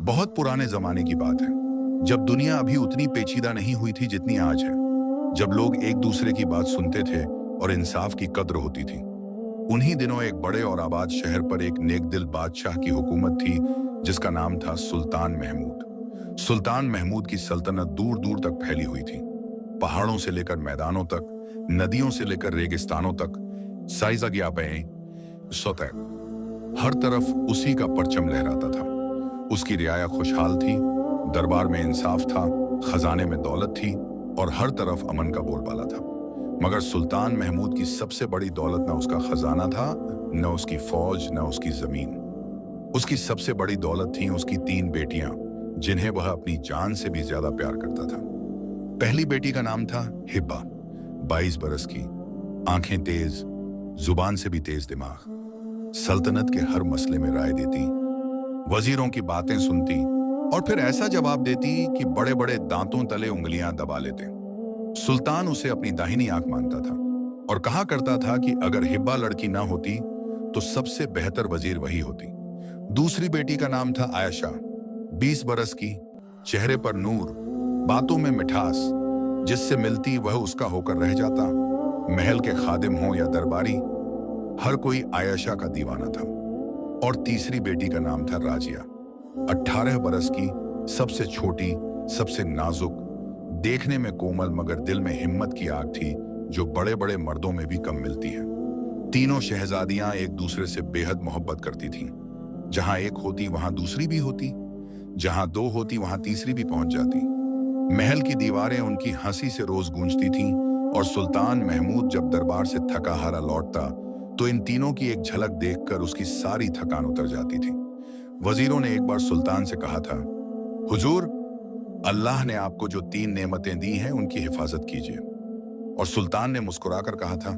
बहुत पुराने जमाने की बात है, जब दुनिया अभी उतनी पेचीदा नहीं हुई थी जितनी आज है। जब लोग एक दूसरे की बात सुनते थे और इंसाफ की कद्र होती थी। उन्हीं दिनों एक बड़े और आबाद शहर पर एक नेक दिल बादशाह की हुकूमत थी, जिसका नाम था सुल्तान महमूद। सुल्तान महमूद की सल्तनत दूर दूर तक फैली हुई थी। पहाड़ों से लेकर मैदानों तक, नदियों से लेकर रेगिस्तानों तक, हर तरफ उसी का परचम लहराता था। उसकी रियाया खुशहाल थी, दरबार में इंसाफ था, खजाने में दौलत थी और हर तरफ अमन का बोलबाला था। मगर सुल्तान महमूद की सबसे बड़ी दौलत न उसका खजाना था, न उसकी फौज, न उसकी जमीन। उसकी सबसे बड़ी दौलत थी उसकी 3 बेटियां, जिन्हें वह अपनी जान से भी ज्यादा प्यार करता था। पहली बेटी का नाम था हिब्बा, 22 बरस की, आंखें तेज, जुबान से भी तेज दिमाग, सल्तनत के हर मसले में राय देती, वजीरों की बातें सुनती और फिर ऐसा जवाब देती कि बड़े बड़े दांतों तले उंगलियां दबा लेते। सुल्तान उसे अपनी दाहिनी आंख मानता था और कहा करता था कि अगर हिब्बा लड़की ना होती तो सबसे बेहतर वजीर वही होती। दूसरी बेटी का नाम था आयशा, 20 बरस की, चेहरे पर नूर, बातों में मिठास, जिससे मिलती वह उसका होकर रह जाता। महल के खादिम हो या दरबारी, हर कोई आयशा का दीवाना था। और तीसरी बेटी का नाम था राजिया, 18 बरस की, सबसे छोटी, सबसे नाजुक, देखने में कोमल मगर दिल में हिम्मत की आग थी, जो बड़े बड़े मर्दों में भी कम मिलती है। तीनों शहजादियां एक दूसरे से बेहद मोहब्बत करती थीं। जहां एक होती वहां दूसरी भी होती, जहां 2 होती वहां तीसरी भी पहुंच जाती। महल की दीवारें उनकी हंसी से रोज गूंजती थीं और सुल्तान महमूद जब दरबार से थका हारा लौटता तो इन तीनों की एक झलक देखकर उसकी सारी थकान उतर जाती थी। वजीरों ने एक बार सुल्तान से कहा था, हुजूर, अल्लाह ने आपको जो 3 नेमतें दी हैं उनकी हिफाजत कीजिए। और सुल्तान ने मुस्कुराकर कहा था,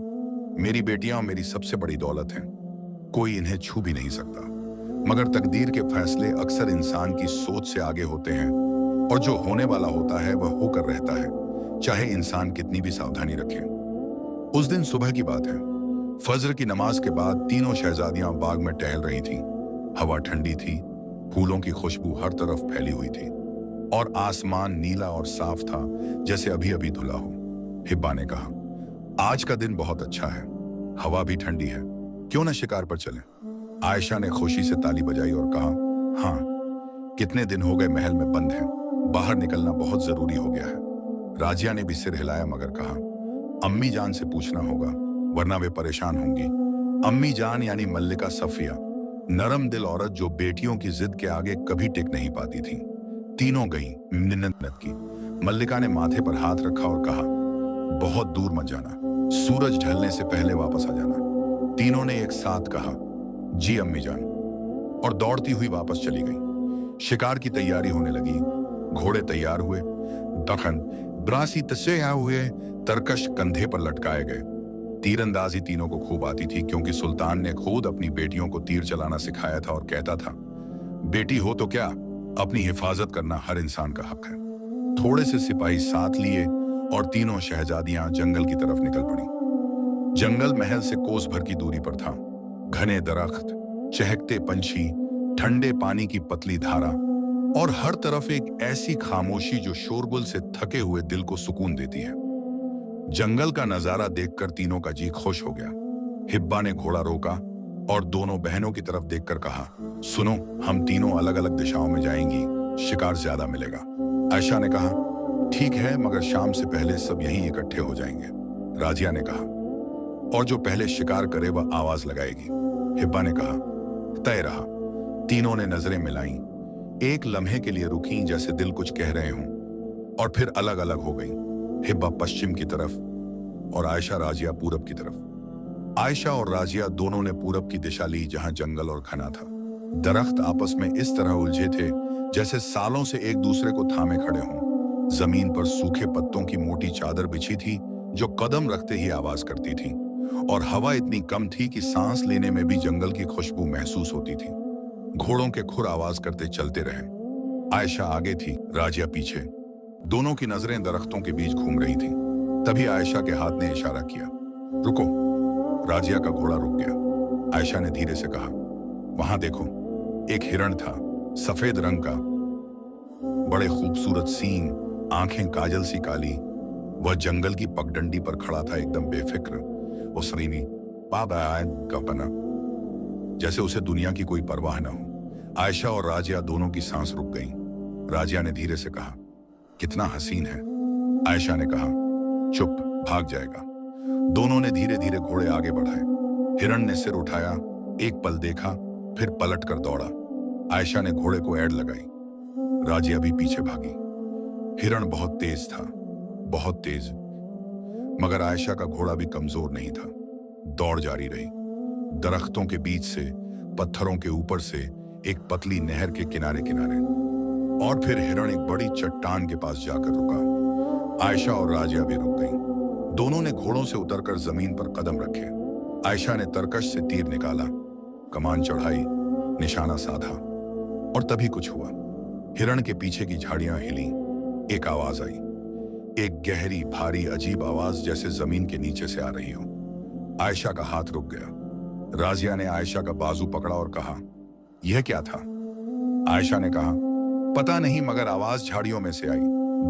मेरी बेटियां मेरी सबसे बड़ी दौलत हैं, कोई इन्हें छू भी नहीं सकता। मगर तकदीर के फैसले अक्सर इंसान की सोच से आगे होते हैं और जो होने वाला होता है वह होकर रहता है, चाहे इंसान कितनी भी सावधानी रखे। उस दिन सुबह की बात है। फजर की नमाज के बाद तीनों शहजादियां बाग में टहल रही थीं। हवा ठंडी थी, फूलों की खुशबू हर तरफ फैली हुई थी और आसमान नीला और साफ था, जैसे अभी अभी धुला हो। हिब्बा ने कहा, आज का दिन बहुत अच्छा है, हवा भी ठंडी है, क्यों न शिकार पर चलें? आयशा ने खुशी से ताली बजाई और कहा, हाँ, कितने दिन हो गए महल में बंद हैं, बाहर निकलना बहुत जरूरी हो गया है। राजिया ने भी सिर हिलाया मगर कहा, अम्मी जान से पूछना होगा, वरना वे परेशान होंगी। अम्मी जान यानी मल्लिका सफिया, नरम दिल औरत जो बेटियों की जिद के आगे कभी टिक नहीं पाती थी। तीनों गईं मिन्नत की। मल्लिका ने माथे पर हाथ रखा और कहा, बहुत दूर मत जाना, सूरज ढलने से पहले वापस आ जाना। तीनों ने एक साथ कहा, जी अम्मी जान, और दौड़ती हुई वापस चली गई। शिकार की तैयारी होने लगी, घोड़े तैयार हुए, दखन ब्रासी तस्या हुए, तरकश कंधे पर लटकाए गए। तीरंदाजी तीनों को खूब आती थी, क्योंकि सुल्तान ने खुद अपनी बेटियों को तीर चलाना सिखाया था और कहता था, बेटी हो तो क्या, अपनी हिफाजत करना हर इंसान का हक है। थोड़े से सिपाही साथ लिए और तीनों शहजादियां जंगल की तरफ निकल पड़ी। जंगल महल से कोस भर की दूरी पर था। घने दरख्त, चहकते पंछी, ठंडे पानी की पतली धारा और हर तरफ एक ऐसी खामोशी जो शोरगुल से थके हुए दिल को सुकून देती है। जंगल का नजारा देखकर तीनों का जी खुश हो गया। हिब्बा ने घोड़ा रोका और दोनों बहनों की तरफ देखकर कहा, सुनो, हम तीनों अलग अलग दिशाओं में जाएंगी, शिकार ज्यादा मिलेगा। आयशा ने कहा, ठीक है, मगर शाम से पहले सब यहीं इकट्ठे हो जाएंगे। राजिया ने कहा, और जो पहले शिकार करे वह आवाज लगाएगी। हिब्बा ने कहा, तय रहा। तीनों ने नजरें मिलाईं, एक लम्हे के लिए रुकी जैसे दिल कुछ कह रहे हों, और फिर अलग अलग हो गईं। हिब्बा पश्चिम की तरफ और आयशा राजिया पूरब की तरफ। आयशा और राजिया दोनों ने पूरब की दिशा ली, जहां जंगल और घना था। दरख्त आपस में इस तरह उलझे थे जैसे सालों से एक दूसरे को थामे खड़े हों। जमीन पर सूखे पत्तों की मोटी चादर बिछी थी, जो कदम रखते ही आवाज करती थी, और हवा इतनी कम थी कि सांस लेने में भी जंगल की खुशबू महसूस होती थी। घोड़ों के खुर आवाज करते चलते रहे। आयशा आगे थी, राजिया पीछे। दोनों की नजरें दरख्तों के बीच घूम रही थीं। तभी आयशा के हाथ ने इशारा किया, रुको। राजिया का घोड़ा रुक गया। आयशा ने धीरे से कहा, वहां देखो। एक हिरण था, सफेद रंग का, बड़े खूबसूरत सींग, आंखें काजल सी काली। वह जंगल की पगडंडी पर खड़ा था, एकदम बेफिक्र। वो सरीनी बाबा का बना, जैसे उसे दुनिया की कोई परवाह न हो। आयशा और राजिया दोनों की सांस रुक गई। राजिया ने धीरे से कहा, कितना हसीन है। आयशा ने कहा, चुप, भाग जाएगा। दोनों ने धीरे धीरे घोड़े आगे बढ़ाए। हिरण ने सिर उठाया, एक पल देखा, फिर पलट कर दौड़ा। आयशा ने घोड़े को एड़ लगाई। राजिया भी पीछे भागी। हिरण बहुत तेज था, बहुत तेज, मगर आयशा का घोड़ा भी कमजोर नहीं था। दौड़ जारी रही। दरख्तों के बीच से, पत्थरों के ऊपर से, एक पतली नहर के किनारे किनारे, और फिर हिरण एक बड़ी चट्टान के पास जाकर रुका। आयशा और राजिया भी रुक गईं। दोनों ने घोड़ों से उतरकर जमीन पर कदम रखे। आयशा ने तरकश से तीर निकाला, कमान चढ़ाई, निशाना साधा, और तभी कुछ हुआ। हिरण के पीछे की झाड़ियां हिली। एक आवाज आई, एक गहरी, भारी, अजीब आवाज, जैसे जमीन के नीचे से आ रही हो। आयशा का हाथ रुक गया। राजिया ने आयशा का बाजू पकड़ा और कहा, यह क्या था? आयशा ने कहा, पता नहीं, मगर आवाज झाड़ियों में से आई।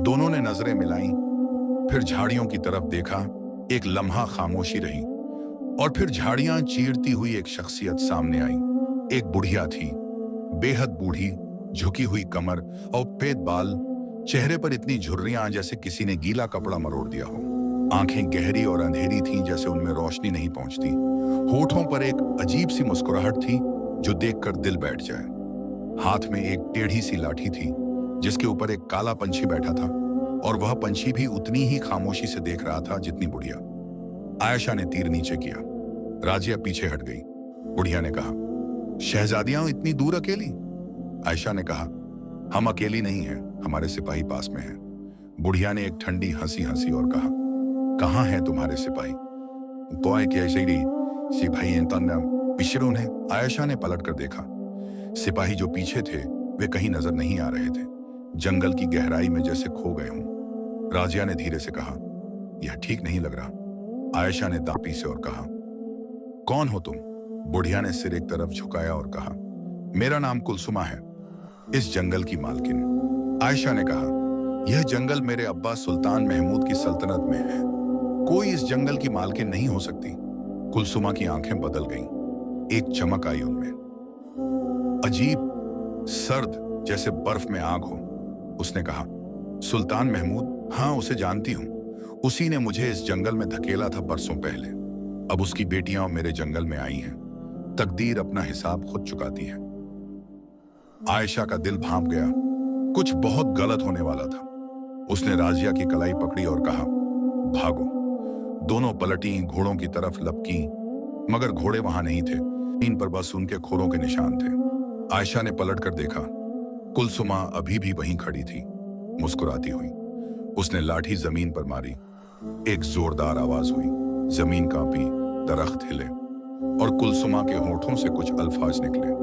दोनों ने नजरें मिलाईं, फिर झाड़ियों की तरफ देखा। एक लम्हा खामोशी रही, और फिर झाड़ियां चीरती हुई एक शख्सियत सामने आई। एक बुढ़िया थी, बेहद बूढ़ी, झुकी हुई कमर और सफेद बाल, चेहरे पर इतनी झुर्रियां जैसे किसी ने गीला कपड़ा मरोड़ दिया हो। आंखें गहरी और अंधेरी थीं, जैसे उनमें रोशनी नहीं पहुंचती। होठों पर एक अजीब सी मुस्कुराहट थी जो देखकर दिल बैठ जाए। हाथ में एक टेढ़ी सी लाठी थी, जिसके ऊपर एक काला पंछी बैठा था, और वह पंछी भी उतनी ही खामोशी से देख रहा था जितनी बुढ़िया। आयशा ने तीर नीचे किया। राजिया पीछे हट गई। बुढ़िया ने कहा, शहजादियां इतनी दूर अकेली? आयशा ने कहा, हम अकेली नहीं हैं, हमारे सिपाही पास में हैं। बुढ़िया ने एक ठंडी हंसी हंसी और कहा, कहाँ हैं तुम्हारे सिपाही? आयशा ने पलट कर देखा। सिपाही जो पीछे थे वे कहीं नजर नहीं आ रहे थे, जंगल की गहराई में जैसे खो गए हों। राजिया ने धीरे से कहा, यह ठीक नहीं लग रहा। आयशा ने दांती से और कहा, कौन हो तुम? बुढ़िया ने सिर एक तरफ झुकाया और कहा, मेरा नाम कुलसुमा है, इस जंगल की मालकिन। आयशा ने कहा, यह जंगल मेरे अब्बा सुल्तान महमूद की सल्तनत में है, कोई इस जंगल की मालकिन नहीं हो सकती। कुलसुमा की आंखें बदल गईं, एक चमक आई उनमें, अजीब, सर्द, जैसे बर्फ में आग हो। उसने कहा, सुल्तान महमूद? हाँ, उसे जानती हूँ। उसी ने मुझे इस जंगल में धकेला था बरसों पहले। अब उसकी बेटियां मेरे जंगल में आई हैं। तकदीर अपना हिसाब खुद चुकाती है। आयशा का दिल भांप गया, कुछ बहुत गलत होने वाला था। उसने राजिया की कलाई पकड़ी और कहा, भागो। दोनों पलटी, घोड़ों की तरफ लपकी, मगर घोड़े वहां नहीं थे। इन पर बस उनके खुरों के निशान थे। आयशा ने पलट कर देखा, कुलसुमा अभी भी वहीं खड़ी थी, मुस्कुराती हुई। उसने लाठी जमीन पर मारी। एक जोरदार आवाज हुई, जमीन कांपी, दरख्त हिले, और कुलसुमा के होठों से कुछ अल्फाज निकले,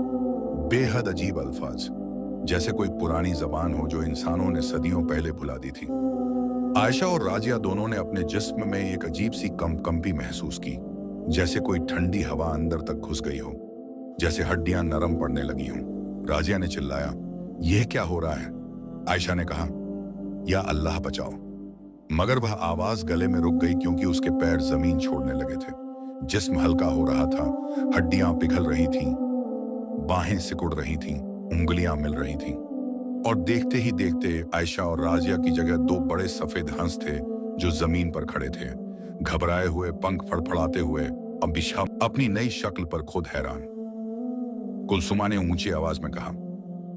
बेहद अजीब अल्फाज, जैसे कोई पुरानी जबान हो जो इंसानों ने सदियों पहले भुला दी थी। आयशा और राजिया दोनों ने अपने जिस्म में एक अजीब सी कंपी महसूस की, जैसे कोई ठंडी हवा अंदर तक घुस गई हो, जैसे हड्डियां नरम पड़ने लगी हों। राजिया ने चिल्लाया, यह क्या हो रहा है? आयशा ने कहा, या अल्लाह बचाओ। मगर वह आवाज गले में रुक गई, क्योंकि उसके पैर जमीन छोड़ने लगे थे। जिस्म हल्का हो रहा था, हड्डियां पिघल रही थीं, बाहें सिकुड़ रही थीं, उंगलियां मिल रही थीं, और देखते ही देखते आयशा और राजिया की जगह दो बड़े सफेद हंस थे जो जमीन पर खड़े थे, घबराए हुए, पंख फड़फड़ाते हुए, अपनी नई शक्ल पर खुद हैरान। कुलसुमा ने ऊंची आवाज में कहा,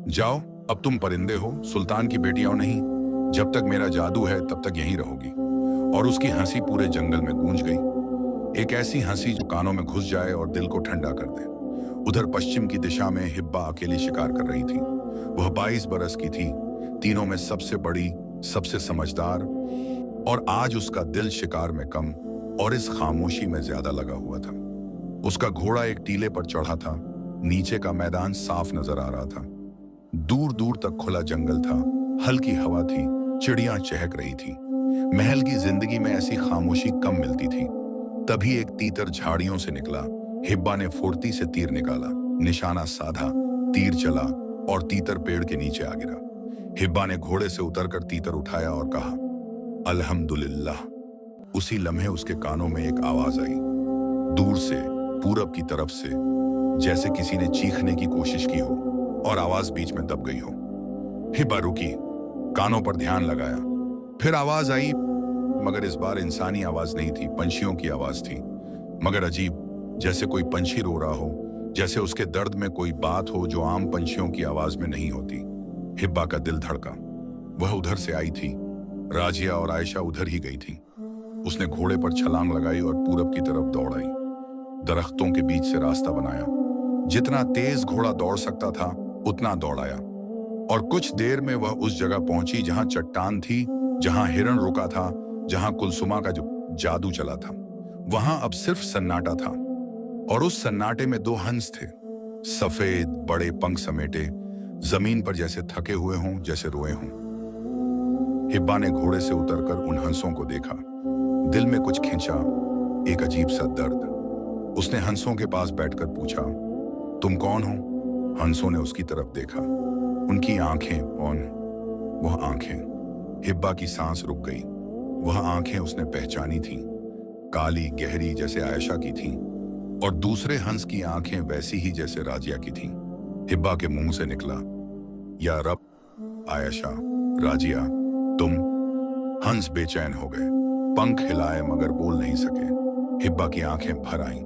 जाओ, अब तुम परिंदे हो, सुल्तान की बेटियां नहीं। जब तक मेरा जादू है तब तक यहीं रहोगी। और उसकी हंसी पूरे जंगल में गूंज गई, एक ऐसी हंसी जो कानों में घुस जाए और दिल को ठंडा कर दे। उधर पश्चिम की दिशा में हिब्बा अकेली शिकार कर रही थी। वह 22 बरस की थी, तीनों में सबसे बड़ी, सबसे समझदार, और आज उसका दिल शिकार में कम और इस खामोशी में ज्यादा लगा हुआ था। उसका घोड़ा एक टीले पर चढ़ा था, नीचे का मैदान साफ नजर आ रहा था। दूर दूर तक खुला जंगल था, हल्की हवा थी, चिड़ियां चहक रही थी। महल की जिंदगी में ऐसी खामोशी कम मिलती थी। तभी एक तीतर झाड़ियों से निकला। हिब्बा ने फुर्ती से तीर निकाला, निशाना साधा, तीर चला और तीतर पेड़ के नीचे आ गिरा। हिब्बा ने घोड़े से उतरकर तीतर उठाया और कहा, अल्हम्दुलिल्लाह। उसी लम्हे उसके कानों में एक आवाज आई, दूर से, पूरब की तरफ से, जैसे किसी ने चीखने की कोशिश की हो और आवाज बीच में दब गई हो। हिब्बा रुकी, कानों पर ध्यान लगाया। फिर आवाज आई, मगर इस बार इंसानी आवाज नहीं थी, पंछियों की आवाज थी। मगर अजीब, जैसे कोई पंछी रो रहा हो, जैसे उसके दर्द में कोई बात हो जो आम पंछियों की आवाज में नहीं होती। हिब्बा का दिल धड़का। वह उधर से आई थी, राजिया और आयशा उधर ही गई थी। उसने घोड़े पर छलांग लगाई और पूरब की तरफ दौड़ आई। दरख्तों के बीच से रास्ता बनाया। जितना तेज घोड़ा दौड़ सकता था उतना दौड़ आया, और कुछ देर में वह उस जगह पहुंची जहां चट्टान थी, जहां हिरण रुका था, जहां कुलसुमा का जो जादू चला था। वहां अब सिर्फ सन्नाटा था, और उस सन्नाटे में 2 हंस थे, सफेद, बड़े पंख समेटे, जमीन पर जैसे थके हुए हों, जैसे रोए हों। हिब्बा ने घोड़े से उतरकर उन हंसों को देखा। दिल में कुछ खिंचा, एक अजीब सा दर्द। उसने हंसों के पास बैठकर पूछा, तुम कौन हो? हंसों ने उसकी तरफ देखा। उनकी आंखें, कौन? वह आंखें। हिब्बा की सांस रुक गई। वह आंखें उसने पहचानी थीं, काली, गहरी, जैसे आयशा की थीं, और दूसरे हंस की आंखें वैसी ही जैसे राजिया की थीं। हिब्बा के मुंह से निकला, या रब, आयशा, राजिया, तुम। हंस बेचैन हो गए, पंख हिलाए मगर बोल नहीं सके। हिब्बा की आंखें भर आईं।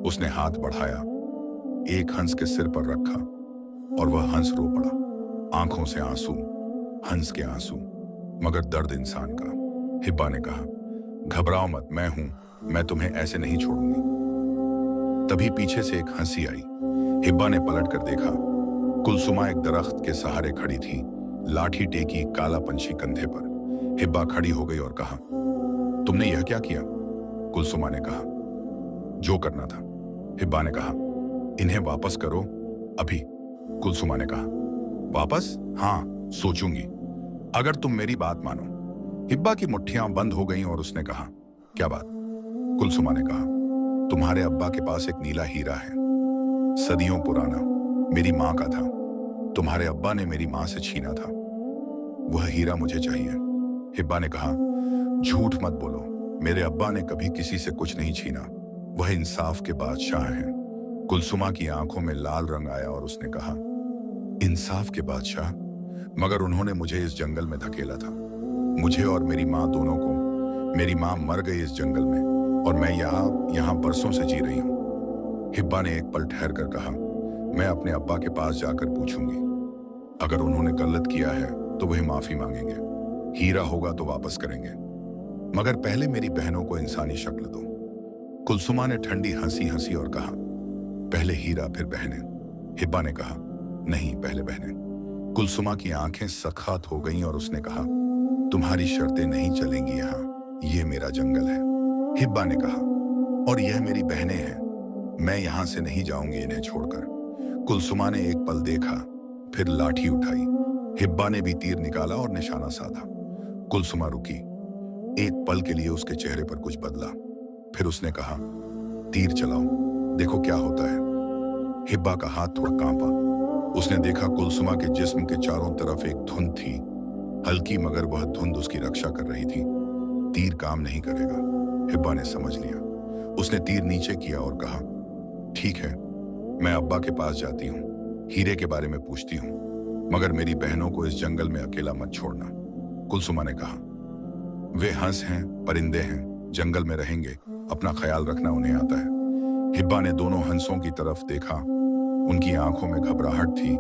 उसने हाथ बढ़ाया, एक हंस के सिर पर रखा, और वह हंस रो पड़ा। आंखों से आंसू, हंस के आंसू, मगर दर्द इंसान का। हिब्बा ने कहा, घबराओ मत, मैं हूं, मैं तुम्हें ऐसे नहीं छोड़ूंगी। तभी पीछे से एक हंसी आई। हिब्बा ने पलट कर देखा। कुलसुमा एक दरख्त के सहारे खड़ी थी, लाठी टेकी, काला पंछी कंधे पर। हिब्बा खड़ी हो गई और कहा, तुमने यह क्या किया? कुलसुमा ने कहा, जो करना था। हिब्बा ने कहा, इन्हें वापस करो, अभी। कुलसुमा ने कहा, वापस? हाँ, सोचूंगी, अगर तुम मेरी बात मानो। हिब्बा की मुट्ठियां बंद हो गईं और उसने कहा, क्या बात? कुलसुमा ने कहा, तुम्हारे अब्बा के पास एक नीला हीरा है, सदियों पुराना, मेरी माँ का था। तुम्हारे अब्बा ने मेरी माँ से छीना था। वह हीरा मुझे चाहिए। हिब्बा ने कहा, झूठ मत बोलो, मेरे अब्बा ने कभी किसी से कुछ नहीं छीना। वह इंसाफ के बादशाह हैं। कुलसुमा की आंखों में लाल रंग आया और उसने कहा, इंसाफ के बादशाह? मगर उन्होंने मुझे इस जंगल में धकेला था, मुझे और मेरी माँ दोनों को। मेरी माँ मर गई इस जंगल में, और मैं यहाँ बरसों से जी रही हूँ। हिब्बा ने एक पल ठहर कर कहा, मैं अपने अब्बा के पास जाकर पूछूंगी। अगर उन्होंने गलत किया है तो वही माफी मांगेंगे, हीरा होगा तो वापस करेंगे, मगर पहले मेरी बहनों को इंसानी शक्ल दो। कुलसुमा ने ठंडी हंसी हंसी और कहा, पहले हीरा फिर बहनें। हिब्बा ने कहा, नहीं, पहले बहनें। कुलसुमा की आंखें सखात हो गईं और उसने कहा, तुम्हारी शर्तें नहीं चलेंगी यहाँ, ये मेरा जंगल है। हिब्बा ने कहा, और यह मेरी बहनें हैं, मैं यहां से नहीं जाऊंगी इन्हें छोड़कर। कुलसुमा ने एक पल देखा, फिर लाठी उठाई। हिब्बा ने भी तीर निकाला और निशाना साधा। कुलसुमा रुकी। एक पल के लिए उसके चेहरे पर कुछ बदला, फिर उसने कहा, तीर चलाओ, देखो क्या होता है। हिब्बा का हाथ थोड़ा कांपा। उसने देखा कुलसुमा के जिस्म के चारों तरफ एक धुंध थी, हल्की, मगर वह धुंध उसकी रक्षा कर रही थी। तीर काम नहीं करेगा, हिब्बा ने समझ लिया। उसने तीर नीचे किया और कहा, ठीक है, मैं अब्बा के पास जाती हूँ, हीरे के बारे में पूछती हूँ, मगर मेरी बहनों को इस जंगल में अकेला मत छोड़ना। कुलसुमा ने कहा, वे हंस हैं, परिंदे हैं, जंगल में रहेंगे, अपना ख्याल रखना उन्हें आता है। हिब्बा ने दोनों हंसों की तरफ देखा। उनकी आंखों में घबराहट थी,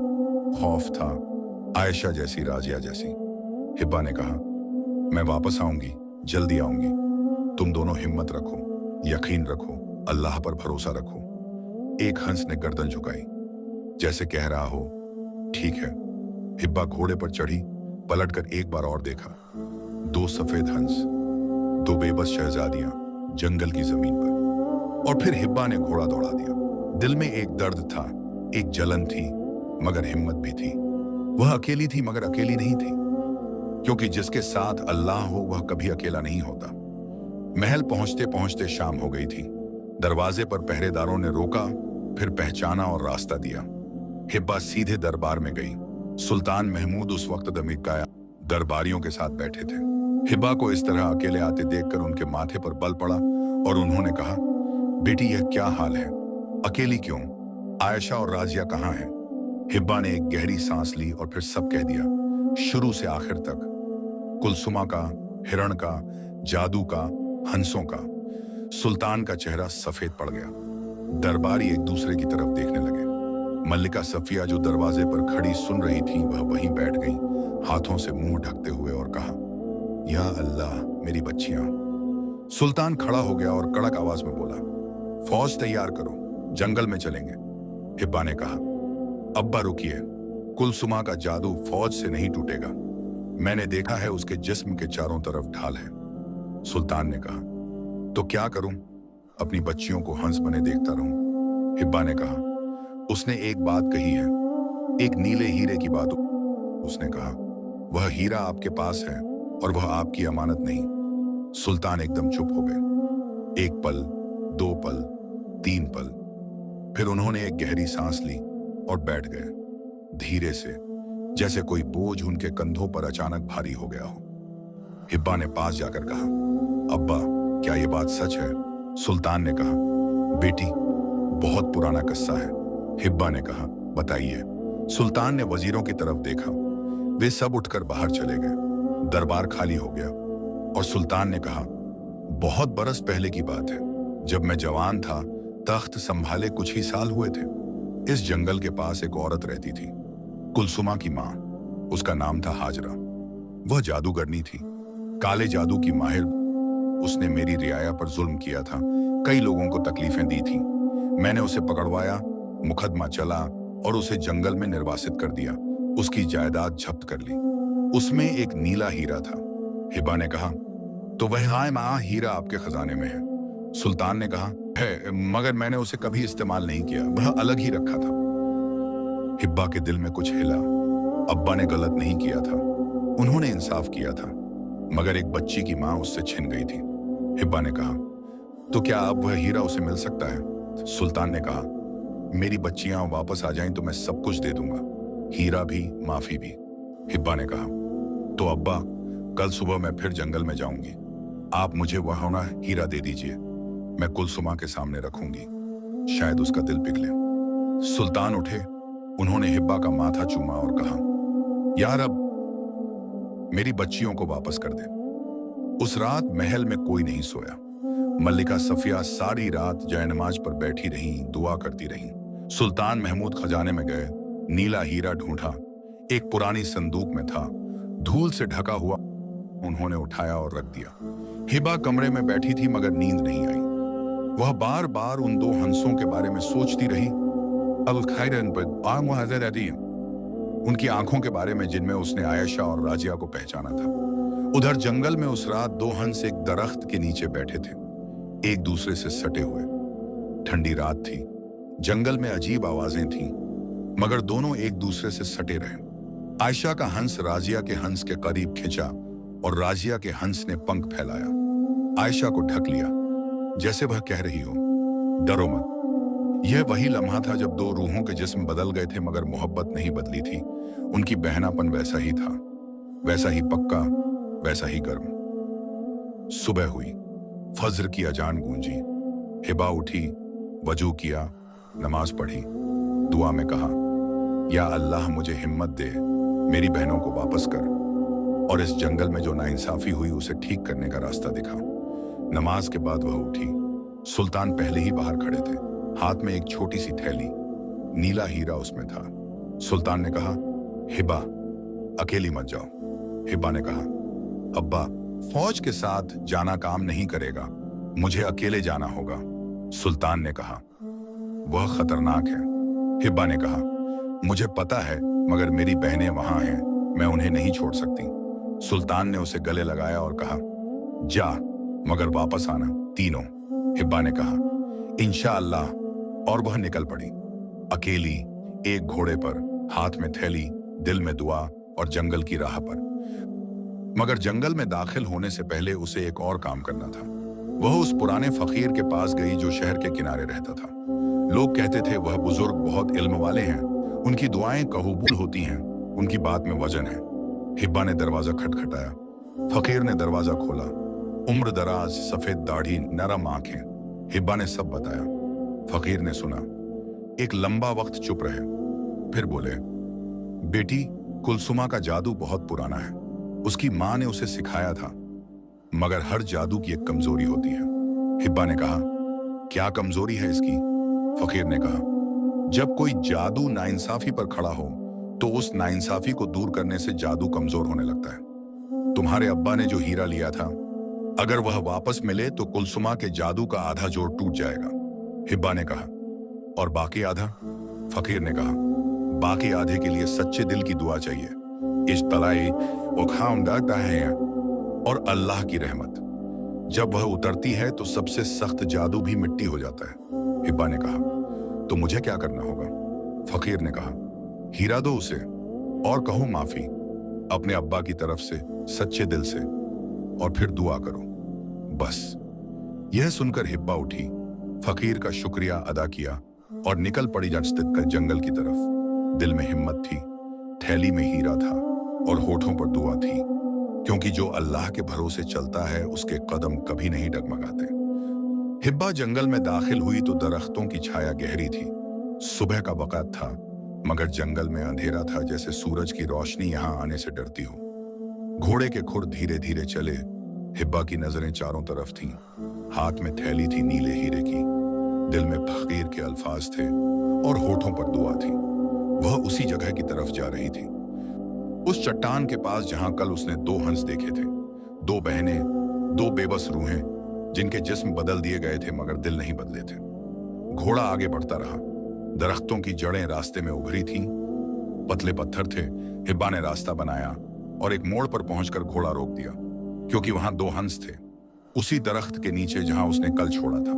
खौफ था, आयशा जैसी, राजिया जैसी। हिब्बा ने कहा, मैं वापस आऊंगी, जल्दी आऊंगी। तुम दोनों हिम्मत रखो, यकीन रखो, अल्लाह पर भरोसा रखो। एक हंस ने गर्दन झुकाई, जैसे कह रहा हो, ठीक है। हिब्बा घोड़े पर चढ़ी, पलटकर एक बार और देखा। 2 सफेद हंस, 2 बेबस शहजादियां जंगल की जमीन पर। और फिर हिब्बा ने घोड़ा दौड़ा दिया। दिल में एक दर्द था, एक जलन थी, मगर हिम्मत भी थी। वह अकेली थी, मगर अकेली नहीं थी, क्योंकि जिसके साथ अल्लाह हो वह कभी अकेला नहीं होता। महल पहुंचते पहुंचते शाम हो गई थी। दरवाजे पर पहरेदारों ने रोका, फिर पहचाना और रास्ता दिया। हिब्बा सीधे दरबार में गई। सुल्तान महमूद उस वक्त दमिकाया दरबारियों के साथ बैठे थे। हिब्बा को इस तरह अकेले आते देखकर उनके माथे पर बल पड़ा और उन्होंने कहा, बेटी यह क्या हाल है, अकेली क्यों? आयशा और राजिया कहाँ हैं? हिब्बा ने एक गहरी सांस ली और फिर सब कह दिया, शुरू से आखिर तक। कुलसुमा का, हिरण का, जादू का, हंसों का। सुल्तान का चेहरा सफेद पड़ गया। दरबारी एक दूसरे की तरफ देखने लगे। मल्लिका सफिया जो दरवाजे पर खड़ी सुन रही थी वह वहीं बैठ गई, हाथों से मुंह ढकते हुए, और कहा, या अल्लाह मेरी बच्चियां। सुल्तान खड़ा हो गया और कड़क आवाज में बोला, फौज तैयार करो, जंगल में चलेंगे। हिब्बा ने कहा, अब्बा रुकिए, कुलसुमा का जादू फौज से नहीं टूटेगा। मैंने देखा है उसके जिस्म के चारों तरफ ढाल है। सुल्तान ने कहा, तो क्या करूं? अपनी बच्चियों को हंस बने देखता रहूं? हिब्बा ने कहा, उसने एक बात कही है, एक नीले हीरे की बात। उसने कहा, वह हीरा आपके पास है और वह आपकी अमानत नहीं। सुल्तान एकदम चुप हो गए। एक पल, दो पल, तीन पल, फिर उन्होंने एक गहरी सांस ली और बैठ गए, धीरे से, जैसे कोई बोझ उनके कंधों पर अचानक भारी हो गया हो। हिब्बा ने पास जाकर कहा, अब्बा क्या ये बात सच है? सुल्तान ने कहा, बेटी बहुत पुराना किस्सा है। हिब्बा ने कहा, बताइए। सुल्तान ने वजीरों की तरफ देखा। वे सब उठकर बाहर चले गए। दरबार खाली हो गया और सुल्तान ने कहा, बहुत बरस पहले की बात है, जब मैं जवान था, तख्त संभाले कुछ ही साल हुए थे। इस जंगल के पास एक औरत रहती थी, कुलसुमा की मां। उसका नाम था हाजरा। वह जादूगरनी थी, काले जादू की माहिर। उसने मेरी रियाया पर जुल्म किया था, कई लोगों को तकलीफें दी थी। मैंने उसे पकड़वाया, मुकदमा चला और उसे जंगल में निर्वासित कर दिया। उसकी जायदाद जब्त कर ली। उसमें एक नीला हीरा था। हिब्बा ने कहा, तो वह हीरा आपके खजाने में है? सुल्तान ने कहा, है, मगर मैंने उसे कभी इस्तेमाल नहीं किया, वह अलग ही रखा था। हिब्बा के दिल में कुछ हिला। अब्बा ने गलत नहीं किया था, उन्होंने इंसाफ किया था, मगर एक बच्ची की मां उससे छिन गई थी। हिब्बा ने कहा, तो क्या अब वह हीरा उसे मिल सकता है? सुल्तान ने कहा, मेरी बच्चियां वापस आ जाएं तो मैं सब कुछ दे दूंगा, हीरा भी, माफी भी। हिब्बा ने कहा, तो अब्बा कल सुबह मैं फिर जंगल में जाऊंगी, आप मुझे वह होना हीरा दे दीजिए, मैं कुलसुमा के सामने रखूंगी, शायद उसका दिल पिघले। सुल्तान उठे, उन्होंने हिब्बा का माथा चूमा और कहा, यार अब मेरी बच्चियों को वापस कर दे। उस रात महल में कोई नहीं सोया। मल्लिका सफिया सारी रात जयनमाज पर बैठी रहीं, दुआ करती रहीं। सुल्तान महमूद खजाने में गए, नीला हीरा ढूंढा, एक पुरानी संदूक में था, धूल से ढका हुआ। उन्होंने उठाया और रख दिया। हिब्बा कमरे में बैठी थी मगर नींद नहीं आई। वह बार बार उन दो हंसों के बारे में सोचती रही। उनकी आंखों के बारे में जिनमें उसने आयशा और राजिया को पहचाना था। उधर जंगल में उस रात दो हंस एक दरख्त के नीचे बैठे थे, एक दूसरे से सटे हुए। ठंडी रात थी, जंगल में अजीब आवाजें थीं, मगर दोनों एक दूसरे से सटे रहे। आयशा का हंस राजिया के हंस के करीब खिंचा और राजिया के हंस ने पंख फैलाया, आयशा को ढक लिया, जैसे वह कह रही हो, डरो मत। यह वही लम्हा था जब दो रूहों के जिस्म बदल गए थे मगर मोहब्बत नहीं बदली थी। उनकी बहनापन वैसा ही था, वैसा ही पक्का, वैसा ही गर्म। सुबह हुई, फज्र की अजान गूंजी। हिब्बा उठी, वजू किया, नमाज पढ़ी, दुआ में कहा, या अल्लाह मुझे हिम्मत दे, मेरी बहनों को वापस कर, और इस जंगल में जो नाइंसाफी हुई उसे ठीक करने का रास्ता दिखा। नमाज के बाद वह उठी। सुल्तान पहले ही बाहर खड़े थे, हाथ में एक छोटी सी थैली, नीला हीरा उसमें था। सुल्तान ने कहा, हिब्बा अकेली मत जाओ। हिब्बा ने कहा, अब्बा फौज के साथ जाना काम नहीं करेगा, मुझे अकेले जाना होगा। सुल्तान ने कहा, वह खतरनाक है। हिब्बा ने कहा, मुझे पता है, मगर मेरी बहनें वहां हैं, मैं उन्हें नहीं छोड़ सकती। सुल्तान ने उसे गले लगाया और कहा, जा, मगर वापस आना तीनों। हिब्बा ने कहा, इंशाअल्लाह, और वह निकल पड़ी, अकेली, एक घोड़े पर, हाथ में थैली, दिल में दुआ, और जंगल की राह पर। मगर जंगल में दाखिल होने से पहले उसे एक और काम करना था। वह उस पुराने फकीर के पास गई जो शहर के किनारे रहता था। लोग कहते थे वह बुजुर्ग बहुत इल्म वाले हैं, उनकी दुआएं कबूल होती हैं। उनकी बात में वजन है। हिब्बा ने दरवाजा खटखटाया। फकीर ने दरवाजा खोला। उम्र दराज, सफेद दाढ़ी, नरम आंखें। हिब्बा ने सब बताया। फकीर ने सुना। एक लंबा वक्त चुप रहे, फिर बोले, बेटी, कुलसुमा का जादू बहुत पुराना है। उसकी माँ ने उसे सिखाया था, मगर हर जादू की एक कमजोरी होती है। हिब्बा ने कहा, क्या कमजोरी है इसकी? फकीर ने कहा, जब कोई जादू नाइंसाफी पर खड़ा हो तो उस नाइंसाफी को दूर करने से जादू कमजोर होने लगता है। तुम्हारे अब्बा ने जो हीरा लिया था, अगर वह वापस मिले तो कुलसुमा के जादू का आधा जोड़ टूट जाएगा। हिब्बा ने कहा, और बाकी आधा? फकीर ने कहा, बाकी आधे के लिए सच्चे दिल की दुआ चाहिए, इज्तलाई है और अल्लाह की रहमत। जब वह उतरती है तो सबसे सख्त जादू भी मिट्टी हो जाता है। हिब्बा ने कहा, तो मुझे क्या करना होगा? फकीर ने कहा, हीरा दो उसे और कहो माफी, अपने अब्बा की तरफ से सच्चे दिल से, और फिर दुआ करो, बस। यह सुनकर हिब्बा उठी, फकीर का शुक्रिया अदा किया और निकल पड़ी जंगल की तरफ। दिल में हिम्मत थी, थैली में हीरा था और होठों पर दुआ थी, क्योंकि जो अल्लाह के भरोसे चलता है उसके कदम कभी नहीं डगमगाते। हिब्बा जंगल में दाखिल हुई तो दरख्तों की छाया गहरी थी। सुबह का वक़्त था, मगर जंगल में अंधेरा था, जैसे सूरज की रोशनी यहां आने से डरती हो। घोड़े के खुर धीरे धीरे चले। हिब्बा की नजरें चारों तरफ थीं। हाथ में थैली थी नीले हीरे की, दिल में फकीर के अल्फाज थे और होठों पर दुआ थी। वह उसी जगह की तरफ जा रही थी, उस चट्टान के पास जहां कल उसने दो हंस देखे थे। दो बहनें, दो बेबस रूहें, जिनके जिस्म बदल दिए गए थे मगर दिल नहीं बदले थे। घोड़ा आगे बढ़ता रहा। दरख्तों की जड़ें रास्ते में उभरी थीं, पतले पत्थर थे। हिब्बा ने रास्ता बनाया और एक मोड़ पर पहुंचकर घोड़ा रोक दिया, क्योंकि वहां दो हंस थे, उसी दरख्त के नीचे जहां उसने कल छोड़ा था।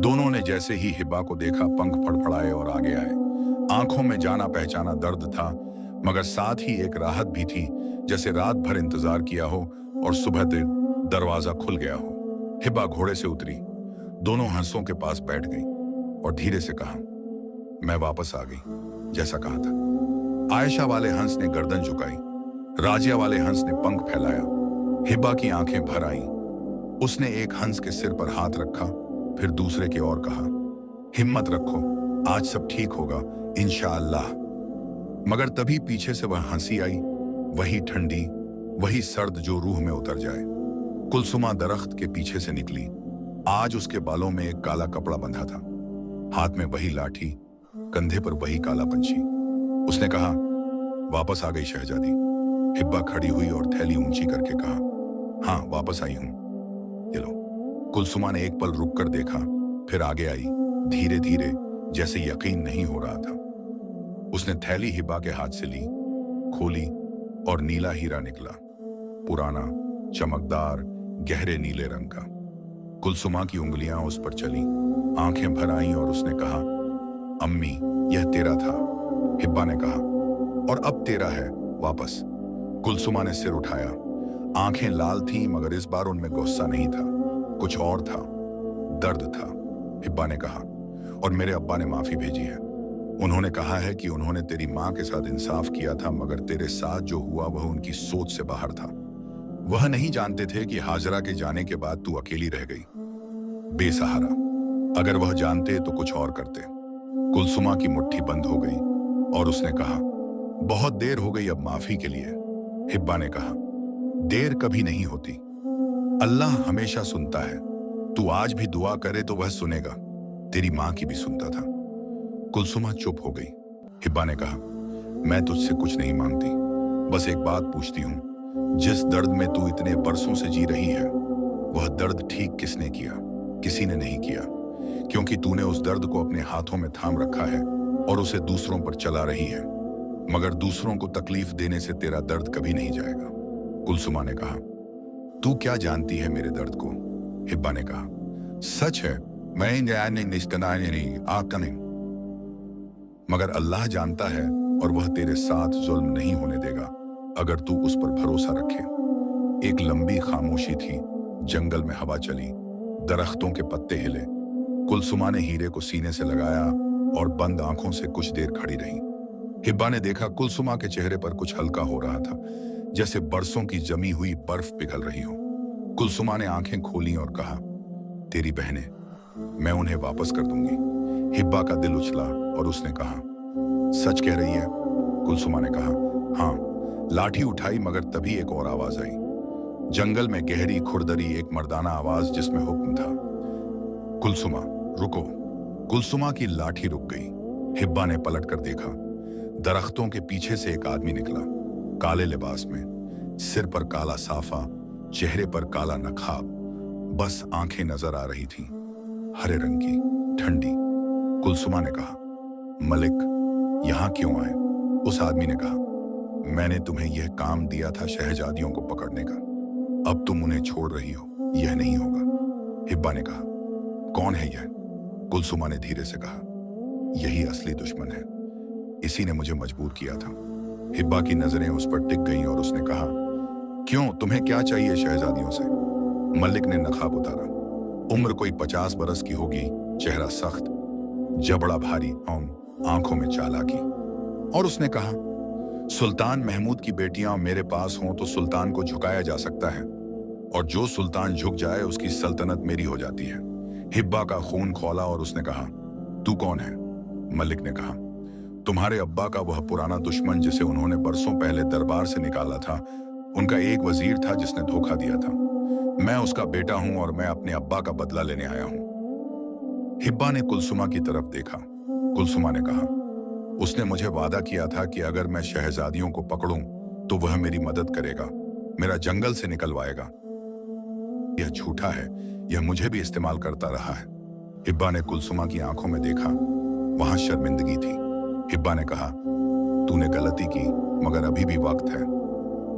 दोनों ने जैसे ही हिब्बा को देखा, पंख फड़फड़ाए और आगे आए। आंखों में जाना पहचाना दर्द था, मगर साथ ही एक राहत भी थी, जैसे रात भर इंतजार किया हो और सुबह दरवाजा खुल गया हो। हिब्बा घोड़े से उतरी, दोनों हंसों के पास बैठ गई और धीरे से कहा, मैं वापस आ गई, जैसा कहा था। आयशा वाले हंस ने गर्दन झुकाई, राजिया वाले हंस ने पंख फैलाया। हिब्बा की आंखें भर आईं। उसने एक हंस के सिर पर हाथ रखा, फिर दूसरे की ओर कहा, हिम्मत रखो, आज सब ठीक होगा इंशाअल्लाह। मगर तभी पीछे से वह हंसी आई, वही ठंडी, वही सर्द जो रूह में उतर जाए। कुलसुमा दरख्त के पीछे से निकली। आज उसके बालों में एक काला कपड़ा बंधा था, हाथ में वही लाठी, कंधे पर वही काला पंछी। उसने कहा, वापस आ गई शहजादी। हिब्बा खड़ी हुई और थैली ऊंची करके कहा, हाँ वापस आई हूं, ये लो। कुलसुमा ने एक पल रुक कर देखा, फिर आगे आई, धीरे धीरे, जैसे यकीन नहीं हो रहा था। उसने थैली हिब्बा के हाथ से ली, खोली और नीला हीरा निकला, पुराना, चमकदार, गहरे नीले रंग का। कुलसुमा की उंगलियां उस पर चली, आंखें भर आईं और उसने कहा, अम्मी, यह तेरा था। हिब्बा ने कहा, और अब तेरा है वापस। कुलसुमा ने सिर उठाया। आंखें लाल थीं, मगर इस बार उनमें गुस्सा नहीं था, कुछ और था, दर्द था। हिब्बा ने कहा, और मेरे अब्बा ने माफी भेजी है। उन्होंने कहा है कि उन्होंने तेरी माँ के साथ इंसाफ किया था, मगर तेरे साथ जो हुआ वह उनकी सोच से बाहर था। वह नहीं जानते थे कि हाजरा के जाने के बाद तू अकेली रह गई, बेसहारा। अगर वह जानते तो कुछ और करते। कुलसुमा की मुट्ठी बंद हो गई और उसने कहा, बहुत देर हो गई अब माफी के लिए। हिब्बा ने कहा, देर कभी नहीं होती, अल्लाह हमेशा सुनता है। तू आज भी दुआ करे तो वह सुनेगा, तेरी माँ की भी सुनता था। कुलसुमा चुप हो गई। हिब्बा ने कहा, मैं तुझसे कुछ नहीं मांगती, बस एक बात पूछती हूँ, जिस दर्द में तू इतने बरसों से जी रही है, वह दर्द ठीक किसने किया? किसी ने नहीं किया, क्योंकि तूने उस दर्द को अपने हाथों में थाम रखा है और उसे दूसरों पर चला रही है, मगर दूसरों को तकलीफ देने से तेरा दर्द कभी नहीं जाएगा। कुलसुमा ने कहा, तू क्या जानती है मेरे दर्द को? हिब्बा ने कहा, सच है, मैं नहीं, मगर अल्लाह जानता है और वह तेरे साथ जुल्म नहीं होने देगा अगर तू उस पर भरोसा रखे। एक लंबी खामोशी थी। जंगल में हवा चली, दरख्तों के पत्ते हिले। कुलसुमा ने हीरे को सीने से लगाया और बंद आंखों से कुछ देर खड़ी रही। हिब्बा ने देखा कुलसुमा के चेहरे पर कुछ हल्का हो रहा था, जैसे बरसों की जमी हुई बर्फ पिघल रही हो। कुलसुमा ने आंखें खोली और कहा, तेरी बहनें, मैं उन्हें वापस कर दूंगी। हिब्बा का दिल उछला और उसने कहा, सच कह रही है? कुलसुमा ने कहा, हाँ। लाठी उठाई मगर तभी एक और आवाज आई, जंगल में गहरी खुरदरी, एक मर्दाना आवाज जिसमें हुक्म था, कुलसुमा रुको। कुलसुमा की लाठी रुक गई। हिब्बा ने पलट कर देखा। दरख्तों के पीछे से एक आदमी निकला, काले लिबास में, सिर पर काला साफा, चेहरे पर काला नखाब, बस आंखें नजर आ रही थीं, हरे रंग की, ठंडी। कुलसुमा ने कहा, मलिक यहां क्यों आए? उस आदमी ने कहा, मैंने तुम्हें यह काम दिया था शहजादियों को पकड़ने का, अब तुम उन्हें छोड़ रही हो, यह नहीं होगा। हिब्बा ने कहा, कौन है यह? कुलसुमा ने धीरे से कहा, यही असली दुश्मन है, इसी ने मुझे मजबूर किया था। हिब्बा की नजरें उस पर टिक गईं और उसने कहा, क्यों, तुम्हें क्या चाहिए शहजादियों से? मलिक ने नकाब उतारा। उम्र कोई 50 बरस की होगी, चेहरा सख्त, जबड़ा भारी और आंखों में चालाकी। और उसने कहा, सुल्तान महमूद की बेटियां मेरे पास हों तो सुल्तान को झुकाया जा सकता है, और जो सुल्तान झुक जाए उसकी सल्तनत मेरी हो जाती है। हिब्बा का खून खौला और उसने कहा, तू कौन है? मलिक ने कहा, तुम्हारे अब्बा का वह पुराना दुश्मन जिसे उन्होंने बरसों पहले दरबार से निकाला था। उनका एक वजीर था जिसने धोखा दिया था। मैं उसका बेटा हूं और मैं अपने अब्बा का बदला लेने आया हूं। हिब्बा ने कुलसुमा की तरफ देखा। कुलसुमा ने कहा, उसने मुझे वादा किया था कि अगर मैं शहजादियों को पकड़ूं तो वह मेरी मदद करेगा, मेरा जंगल से निकलवाएगा। यह झूठा है, यह मुझे भी इस्तेमाल करता रहा है। हिब्बा ने कुलसुमा की आंखों में देखा, वहां शर्मिंदगी थी। हिब्बा ने कहा, तूने गलती की, मगर अभी भी वक्त है।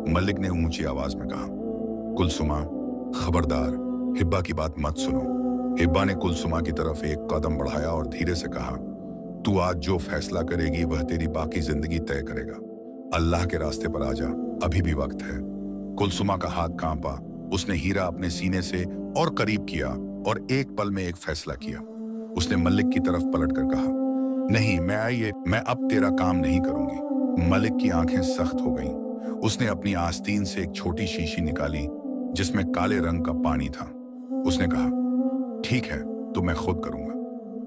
मलिक ने ऊंची आवाज में कहा, कुलसुमा खबरदार, हिब्बा की बात मत सुनो। हिब्बा ने कुलसुमा की तरफ एक कदम बढ़ाया और धीरे से कहा, तू आज जो फैसला करेगी वह तेरी बाकी जिंदगी तय करेगा। अल्लाह के रास्ते पर आजा, अभी भी वक्त है। कुलसुमा का हाथ कांपा। उसने हीरा अपने सीने से और करीब किया और एक पल में एक फैसला किया। उसने मलिक की तरफ पलटकर कहा, नहीं, मैं अब तेरा काम नहीं करूंगी। मलिक की आंखें सख्त हो गईं। उसने अपनी आस्तीन से एक छोटी शीशी निकाली जिसमें काले रंग का पानी था। उसने कहा, ठीक है, तो मैं खुद करूंगा।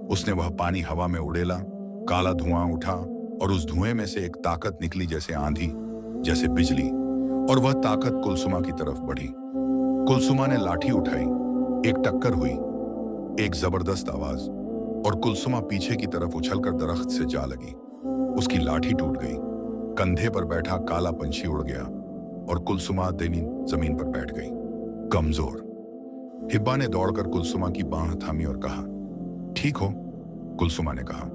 उसने वह पानी हवा में उड़ेला, काला धुआं उठा और उस धुएं में से एक ताकत निकली, जैसे आंधी, जैसे बिजली, और वह ताकत कुलसुमा की तरफ बढ़ी। कुलसुमा ने लाठी उठाई, एक टक्कर हुई, एक जबरदस्त आवाज, और कुलसुमा पीछे की तरफ उछलकर दरख्त से जा लगी। उसकी लाठी टूट गई, कंधे पर बैठा काला पंछी उड़ गया और कुलसुमा जमीन पर बैठ गई, कमजोर। हिब्बा ने दौड़कर कुलसुमा की बांह थामी और कहा, ठीक हो? कुलसुमा ने कहा,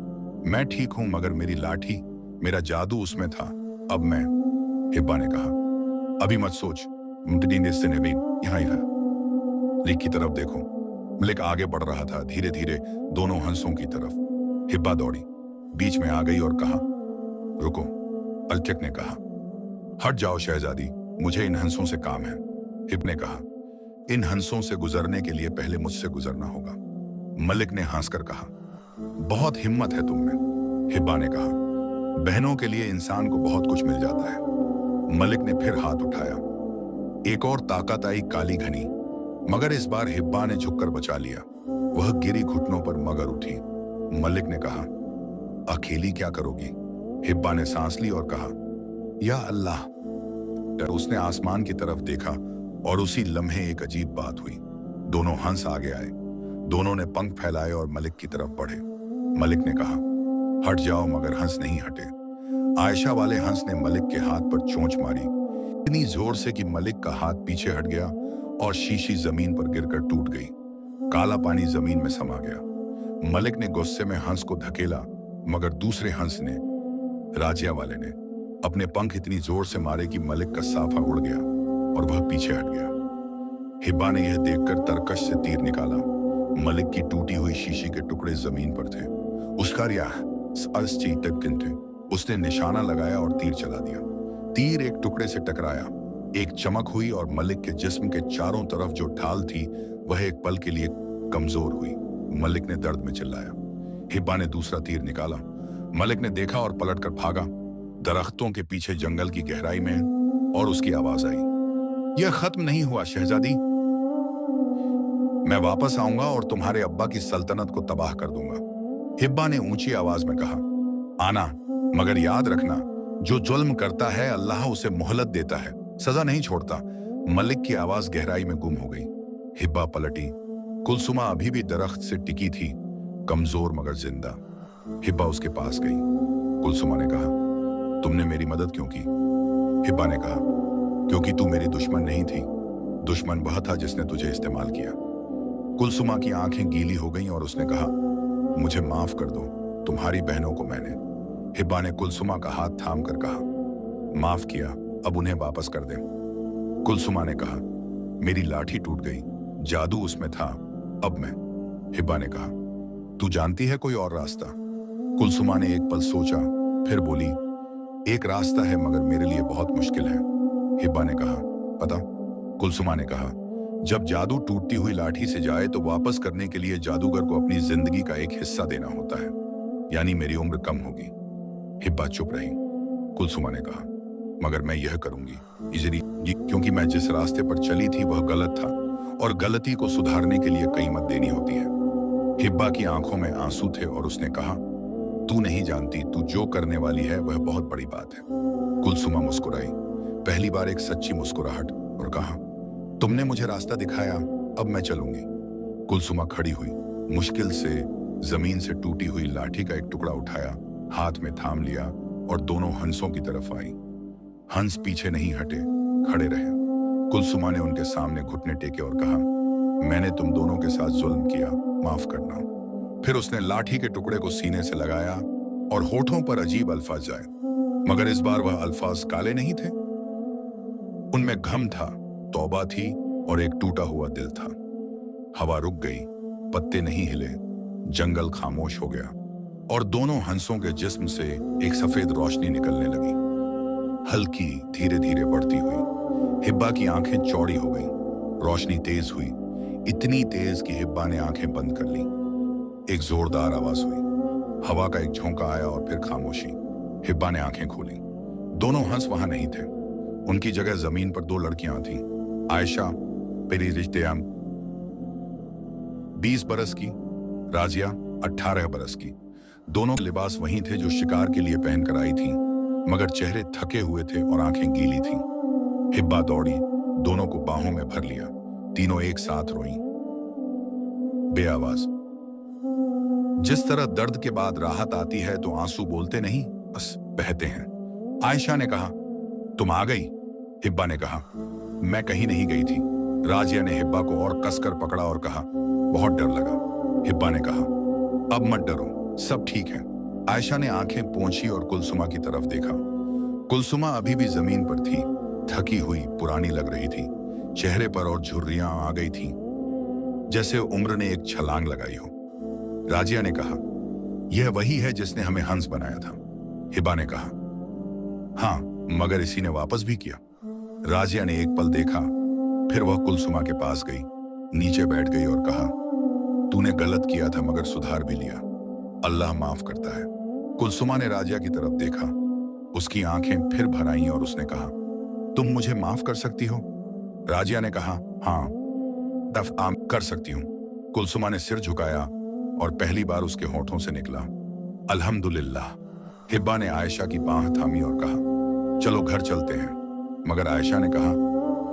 मैं ठीक हूं, मगर मेरी लाठी, मेरा जादू उसमें था, अब मैं। हिब्बा ने कहा, अभी मत सोच, यहाँ ही है। मलिक की तरफ देखो। मलिक आगे बढ़ रहा था, धीरे धीरे दोनों हंसों की तरफ। हिब्बा दौड़ी, बीच में आ गई और कहा, रुको। अलचक ने कहा, हट जाओ शहजादी, मुझे इन हंसों से काम है। हिब्बा ने कहा, इन हंसों से गुजरने के लिए पहले मुझसे गुजरना होगा। मलिक ने हंसकर कहा, बहुत हिम्मत है तुम में। हिब्बा ने कहा, बहनों के लिए इंसान को बहुत कुछ मिल जाता है। मलिक ने फिर हाथ उठाया, एक और ताकत आई, काली घनी, मगर इस बार हिब्बा ने झुककर बचा लिया। वह गिरी घुटनों पर मगर उठी। मलिक ने कहा, अकेली क्या करोगी? हिब्बा ने सांस ली और कहा, या अल्लाह। उसने आसमान की तरफ देखा और उसी लम्हे एक अजीब बात हुई। दोनों हंस आगे आए, दोनों ने पंख फैलाए और मलिक की तरफ बढ़े। मलिक ने कहा, हट जाओ, मगर हंस नहीं हटे। आयशा वाले हंस ने मलिक के हाथ पर चोंच मारी, इतनी जोर से कि मलिक का हाथ पीछे हट गया और शीशी जमीन पर गिरकर टूट गई। काला पानी जमीन में समा गया। मलिक ने गुस्से में हंस को धकेला, मगर दूसरे हंस ने, राजिया वाले ने, अपने पंख इतनी जोर से मारे कि मलिक का साफा उड़ गया और वह पीछे हट गया। हिब्बा ने यह देखकर तरकश से तीर निकाला। मलिक की टूटी हुई शीशी के टुकड़े जमीन पर थे। उसने निशाना लगाया और तीर चला दिया। तीर एक टुकड़े से टकराया, एक चमक हुई और मलिक के जिस्म के चारों तरफ जो ढाल थी वह एक पल के लिए कमजोर हुई। मलिक ने दर्द में चिल्लाया। हिब्बा ने दूसरा तीर निकाला। मलिक ने देखा और पलटकर भागा। दरख्तों के पीछे जंगल की गहराई में और उसकी आवाज आई, यह खत्म नहीं हुआ शहजादी। मैं वापस आऊंगा और तुम्हारे अब्बा की सल्तनत को तबाह कर दूंगा। हिब्बा ने ऊंची आवाज में कहा, आना, मगर याद रखना, जो जुल्म करता है अल्लाह उसे मोहलत देता है, सजा नहीं छोड़ता। मलिक की आवाज गहराई में गुम हो गई। हिब्बा पलटी। कुलसुमा अभी भी दरख्त से टिकी थी, कमजोर मगर जिंदा। हिब्बा उसके पास गई। कुलसुमा ने कहा, तुमने मेरी मदद क्यों की? हिब्बा ने कहा, क्योंकि तू मेरी दुश्मन नहीं थी, दुश्मन वह था जिसने तुझे इस्तेमाल किया। कुलसुमा की आंखें गीली हो गईं और उसने कहा, मुझे माफ कर दो, तुम्हारी बहनों को मैंने। हिब्बा ने कुलसुमा का हाथ थाम कर कहा, माफ किया, अब उन्हें वापस कर दे। कुलसुमा ने कहा, मेरी लाठी टूट गई, जादू उसमें था, अब मैं। हिब्बा ने कहा, तू जानती है कोई और रास्ता? कुलसुमा ने एक पल सोचा, फिर बोली, एक रास्ता है मगर मेरे लिए बहुत मुश्किल है। हिब्बा ने कहा, पता? कुलसुमा ने कहा, जब जादू टूटती हुई लाठी से जाए तो वापस करने के लिए जादूगर को अपनी जिंदगी का एक हिस्सा देना होता है, यानी मेरी उम्र कम होगी। हिब्बा चुप रही। कुलसुमा ने कहा, मगर मैं यह करूंगी क्योंकि मैं जिस रास्ते पर चली थी वह गलत था और गलती को सुधारने के लिए कीमत देनी होती है। हिब्बा की आंखों में आंसू थे और उसने कहा, तू नहीं जानती, तू जो करने वाली है वह बहुत बड़ी बात है। कुलसुमा मुस्कुराई, पहली बार एक सच्ची मुस्कुराहट, और कहा, तुमने मुझे रास्ता दिखाया, अब मैं चलूंगी। कुलसुमा खड़ी हुई, मुश्किल से जमीन से टूटी हुई लाठी का एक टुकड़ा उठाया, हाथ में थाम लिया और दोनों हंसों की तरफ आई। हंस पीछे नहीं हटे, खड़े रहे। कुलसुमा ने उनके सामने घुटने टेके और कहा, मैंने तुम दोनों के साथ जुल्म किया, माफ करना। फिर उसने लाठी के टुकड़े को सीने से लगाया और होठों पर अजीब अल्फाज जाए, मगर इस बार वह अल्फाज काले नहीं थे। उनमें गम था, तौबा थी और एक टूटा हुआ दिल था। हवा रुक गई, पत्ते नहीं हिले, जंगल खामोश हो गया और दोनों हंसों के जिस्म से एक सफेद रोशनी निकलने लगी, हल्की, धीरे धीरे बढ़ती हुई। हिब्बा की आंखें चौड़ी हो गईं, रोशनी तेज हुई, इतनी तेज कि हिब्बा ने आंखें बंद कर ली। एक जोरदार आवाज हुई, हवा का एक झोंका आया और फिर खामोशी। हिब्बा ने आंखें खोली। दोनों हंस वहां नहीं थे, उनकी जगह जमीन पर दो लड़कियां थीं। आयशा, पहली रिश्तेयाम, 20 बरस की, राजिया 18 बरस की। दोनों के लिबास वही थे जो शिकार के लिए पहनकर आई थीं, मगर चेहरे थके हुए थे और आंखें गीली थीं। हिब्बा दौड़ी, दोनों को बाहों में भर लिया। तीनों एक साथ रोईं, बेआवाज। जिस तरह दर्द के बाद राहत आती है तो आंसू बोलते नहीं, बस बहते हैं। आयशा ने कहा, तुम आ गई? हिब्बा ने कहा, मैं कहीं नहीं गई थी। राजिया ने हिब्बा को और कसकर पकड़ा और कहा, बहुत डर लगा। हिब्बा ने कहा, अब मत डरो, सब ठीक है। आयशा ने आंखें पोंछी और कुलसुमा की तरफ देखा। कुलसुमा अभी भी जमीन पर थी, थकी हुई, पुरानी लग रही थी। चेहरे पर और झुर्रियां आ गई थीं, जैसे उम्र ने एक छलांग लगाई हो। राजिया ने कहा, यह वही है जिसने हमें हंस बनाया था। हिब्बा ने कहा, हाँ, मगर इसी ने वापस भी किया। राजिया ने एक पल देखा, फिर वह कुलसुमा के पास गई, नीचे बैठ गई और कहा, तूने गलत किया था मगर सुधार भी लिया, अल्लाह माफ करता है। कुलसुमा ने राजिया की तरफ देखा, उसकी आंखें फिर भर आईं और उसने कहा, तुम मुझे माफ कर सकती हो? राजिया ने कहा, हाँ, आम कर सकती हूँ। कुलसुमा ने सिर झुकाया और पहली बार उसके होठों से निकला, अल्हम्दुलिल्लाह। हिब्बा ने आयशा की बांह थामी और कहा, चलो घर चलते हैं। मगर आयशा ने कहा,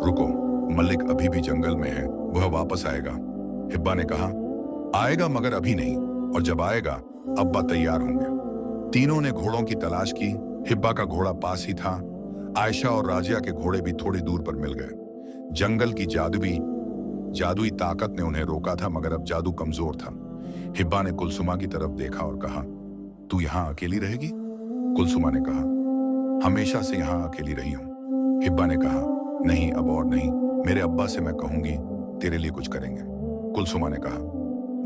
रुको, मलिक अभी भी जंगल में है, वह वापस आएगा। हिब्बा ने कहा, आएगा मगर अभी नहीं, और जब आएगा अब्बा तैयार होंगे। तीनों ने घोड़ों की तलाश की। हिब्बा का घोड़ा पास ही था, आयशा और राजिया के घोड़े भी थोड़ी दूर पर मिल गए। जंगल की जादुई ताकत ने उन्हें रोका था, मगर अब जादू कमजोर था। हिब्बा ने कुलसुमा की तरफ देखा और कहा, तू यहाँ अकेली रहेगी? कुलसुमा ने कहा, हमेशा से यहाँ अकेली रही हूँ। हिब्बा ने कहा, नहीं, अब और नहीं, मेरे अब्बा से मैं कहूंगी, तेरे लिए कुछ करेंगे। कुलसुमा ने कहा,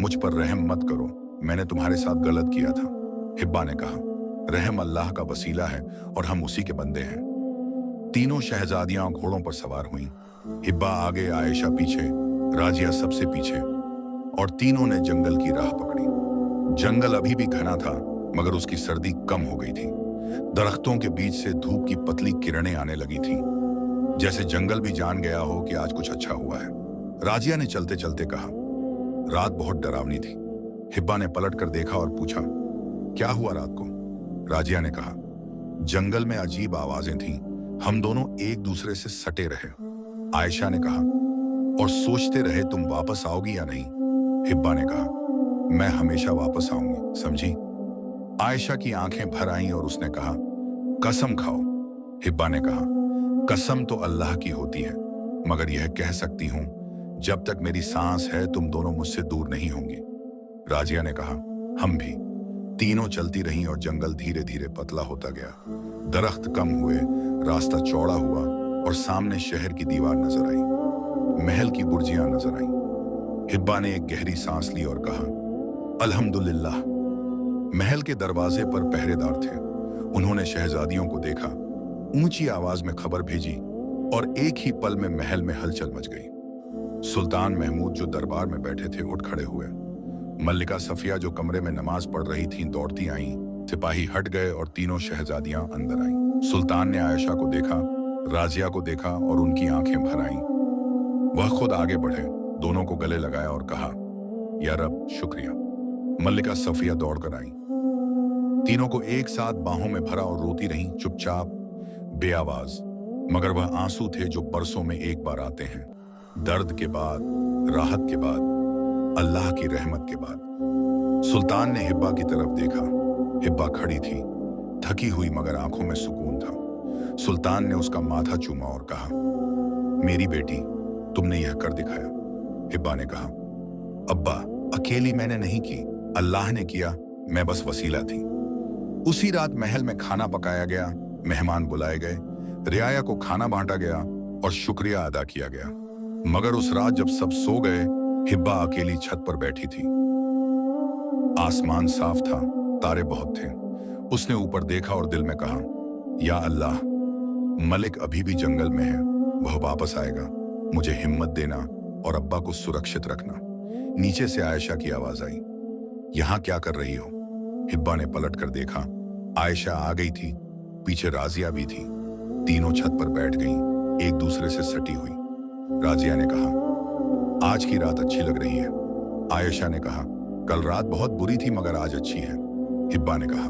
मुझ पर रहम मत करो, मैंने तुम्हारे साथ गलत किया था। हिब्बा ने कहा, रहम अल्लाह का वसीला है और हम उसी के बंदे हैं। तीनों शहजादियां घोड़ों पर सवार हुईं। हिब्बा आगे, आयशा पीछे, राजिया सबसे पीछे, और तीनों ने जंगल की राह पकड़ी। जंगल अभी भी घना था, मगर उसकी सर्दी कम हो गई थी। दरख्तों के बीच से धूप की पतली किरणें आने लगी थीं, जैसे जंगल भी जान गया हो कि आज कुछ अच्छा हुआ है। राजिया ने चलते चलते कहा, रात बहुत डरावनी थी। हिब्बा ने पलट कर देखा और पूछा, क्या हुआ रात को? राजिया ने कहा, जंगल में अजीब आवाजें थीं, हम दोनों एक दूसरे से सटे रहे। आयशा ने कहा, और सोचते रहे तुम वापस आओगी या नहीं। हिब्बा ने कहा, मैं हमेशा वापस आऊंगी, समझी? आयशा की आंखें भर आईं और उसने कहा, कसम खाओ। हिब्बा ने कहा, कसम तो अल्लाह की होती है, मगर यह कह सकती हूं, जब तक मेरी सांस है तुम दोनों मुझसे दूर नहीं होंगी। राजिया ने कहा, हम भी। तीनों चलती रहीं और जंगल धीरे धीरे पतला होता गया। दरख्त कम हुए, रास्ता चौड़ा हुआ और सामने शहर की दीवार नजर आई, महल की बुर्जियां नजर आईं। हिब्बा ने एक गहरी सांस ली और कहा, अल्हम्दुलिल्लाह। महल के दरवाजे पर पहरेदार थे। उन्होंने शहजादियों को देखा, ऊंची आवाज में खबर भेजी और एक ही पल में महल में हलचल मच गई। सुल्तान महमूद जो दरबार में बैठे थे उठ खड़े हुए। मल्लिका सफिया जो कमरे में नमाज पढ़ रही थीं दौड़ती आईं। सिपाही हट गए और तीनों शहजादियां अंदर आईं। सुल्तान ने आयशा को देखा, राजिया को देखा और उनकी आंखें भर आईं। वह खुद आगे बढ़े, दोनों को गले लगाया और कहा, या रब शुक्रिया। मल्लिका सफिया दौड़कर आईं। तीनों को एक साथ बाहों में भरा और रोती रहीं, चुपचाप, बेआवाज, मगर वह आंसू थे जो बरसों में एक बार आते हैं, दर्द के बाद, राहत के बाद, अल्लाह की रहमत के बाद। सुल्तान ने हिब्बा की तरफ देखा। हिब्बा खड़ी थी, थकी हुई मगर आंखों में सुकून था। सुल्तान ने उसका माथा चूमा और कहा, मेरी बेटी, तुमने यह कर दिखाया। हिब्बा ने कहा, अब्बा, अकेली मैंने नहीं की, अल्लाह ने किया, मैं बस वसीला थी। उसी रात महल में खाना पकाया गया, मेहमान बुलाए गए, रियाया को खाना बांटा गया और शुक्रिया अदा किया गया। मगर उस रात जब सब सो गए, हिब्बा अकेली छत पर बैठी थी। आसमान साफ था, तारे बहुत थे। उसने ऊपर देखा और दिल में कहा, या अल्लाह, मलिक अभी भी जंगल में है, वह वापस आएगा, मुझे हिम्मत देना और अब्बा को सुरक्षित रखना। नीचे से आयशा की आवाज आई, यहां क्या कर रही हो? हिब्बा ने पलट कर देखा, आयशा आ गई थी, पीछे राजिया भी थी। तीनों छत पर बैठ गईं, एक दूसरे से सटी हुई। राजिया ने कहा, आज की रात अच्छी लग रही है। आयशा ने कहा, कल रात बहुत बुरी थी मगर आज अच्छी है। हिब्बा ने कहा,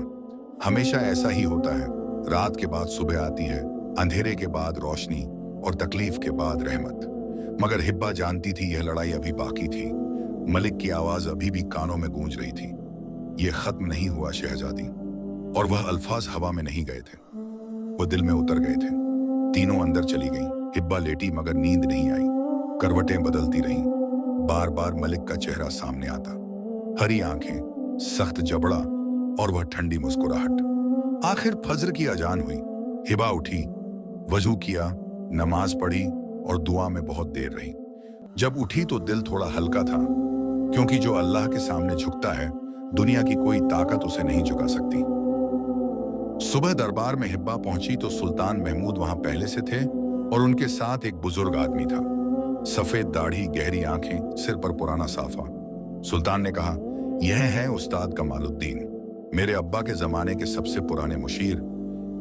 हमेशा ऐसा ही होता है, रात के बाद सुबह आती है, अंधेरे के बाद रोशनी और तकलीफ के बाद रहमत। मगर हिब्बा जानती थी यह लड़ाई अभी बाकी थी। मलिक की आवाज अभी भी कानों में गूंज रही थी, यह खत्म नहीं हुआ शहजादी। और वह अल्फाज हवा में नहीं गए थे, वो दिल में उतर गए थे। तीनों अंदर चली गईं। हिब्बा लेटी मगर नींद नहीं आई, करवटें बदलती रहीं। बार बार मलिक का चेहरा सामने आता, हरी आंखें, सख्त जबड़ा और वह ठंडी मुस्कुराहट। आखिर फज्र की अजान हुई। हिब्बा उठी, वजू किया, नमाज पढ़ी और दुआ में बहुत देर रही। जब उठी तो दिल थोड़ा हल्का था, क्योंकि जो अल्लाह के सामने झुकता है, दुनिया की कोई ताकत उसे नहीं झुका सकती। सुबह दरबार में हिब्बा पहुंची तो सुल्तान महमूद वहां पहले से थे और उनके साथ एक बुजुर्ग आदमी था। सफेद दाढ़ी, गहरी आंखें, सिर पर पुराना साफा। सुल्तान ने कहा, यह है उस्ताद कमालुद्दीन, मेरे अब्बा के जमाने के सबसे पुराने मुशीर।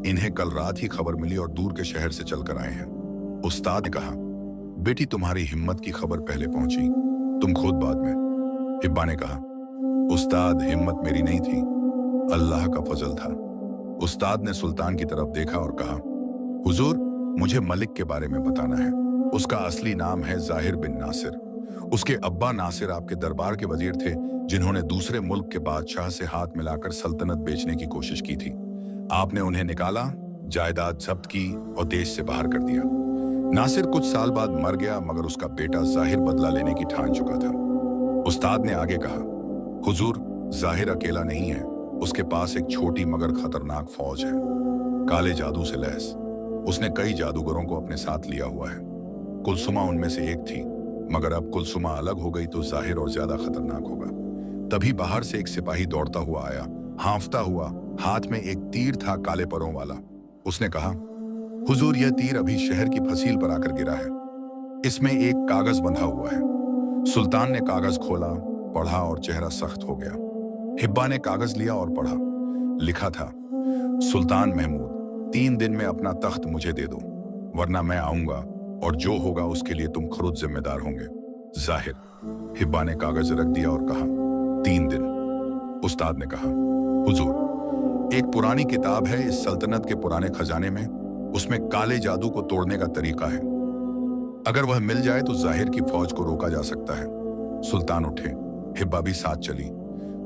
इन्हें कल रात ही खबर मिली और दूर के शहर से चलकर आए हैं। उस्ताद ने कहा, बेटी तुम्हारी हिम्मत की खबर पहले पहुंची, तुम खुद बाद में। हिब्बा ने कहा, उस्ताद, हिम्मत मेरी नहीं थी, अल्लाह का फजल था। उस्ताद ने सुल्तान की तरफ देखा और कहा, हुजूर, मुझे मलिक के बारे में बताना है। उसका असली नाम है जाहिर बिन नासिर। उसके अब्बा नासिर आपके दरबार के वजीर थे, जिन्होंने दूसरे मुल्क के बादशाह से हाथ मिलाकर सल्तनत बेचने की कोशिश की थी। आपने उन्हें निकाला, जायदाद जब्त की और देश से बाहर कर दिया। नासिर कुछ साल बाद मर गया, मगर उसका बेटा जाहिर बदला लेने की ठान चुका था। उस्ताद ने आगे कहा, हुजूर, जाहिर अकेला नहीं है, उसके पास एक छोटी मगर खतरनाक फौज है, काले जादू से लैस। उसने कई जादूगरों को अपने साथ लिया हुआ है। कुलसुमा उनमें से एक थी, मगर अब कुलसुमा अलग हो गई तो जाहिर और ज्यादा खतरनाक होगा। तभी बाहर से एक सिपाही दौड़ता हुआ आया, हांफता हुआ, हाथ में एक तीर था काले परों वाला। उसने कहा, हुजूर, यह तीर अभी शहर की फसील पर आकर गिरा है, इसमें एक कागज बंधा हुआ है। सुल्तान ने कागज खोला, पढ़ा और चेहरा सख्त हो गया। हिब्बा ने कागज लिया और पढ़ा। लिखा था, सुल्तान महमूद, 3 दिन में अपना तख्त मुझे दे दो, वरना मैं आऊंगा और जो होगा उसके लिए तुम खुद जिम्मेदार होंगे। जाहिर। हिब्बा ने कागज रख दिया और कहा, 3 दिन। उस्ताद ने कहा, हुजूर, एक पुरानी किताब है इस सल्तनत के पुराने खजाने में, उसमें काले जादू को तोड़ने का तरीका है। अगर वह मिल जाए तो जाहिर की फौज को रोका जा सकता है। सुल्तान उठे, हिब्बा भी साथ चली।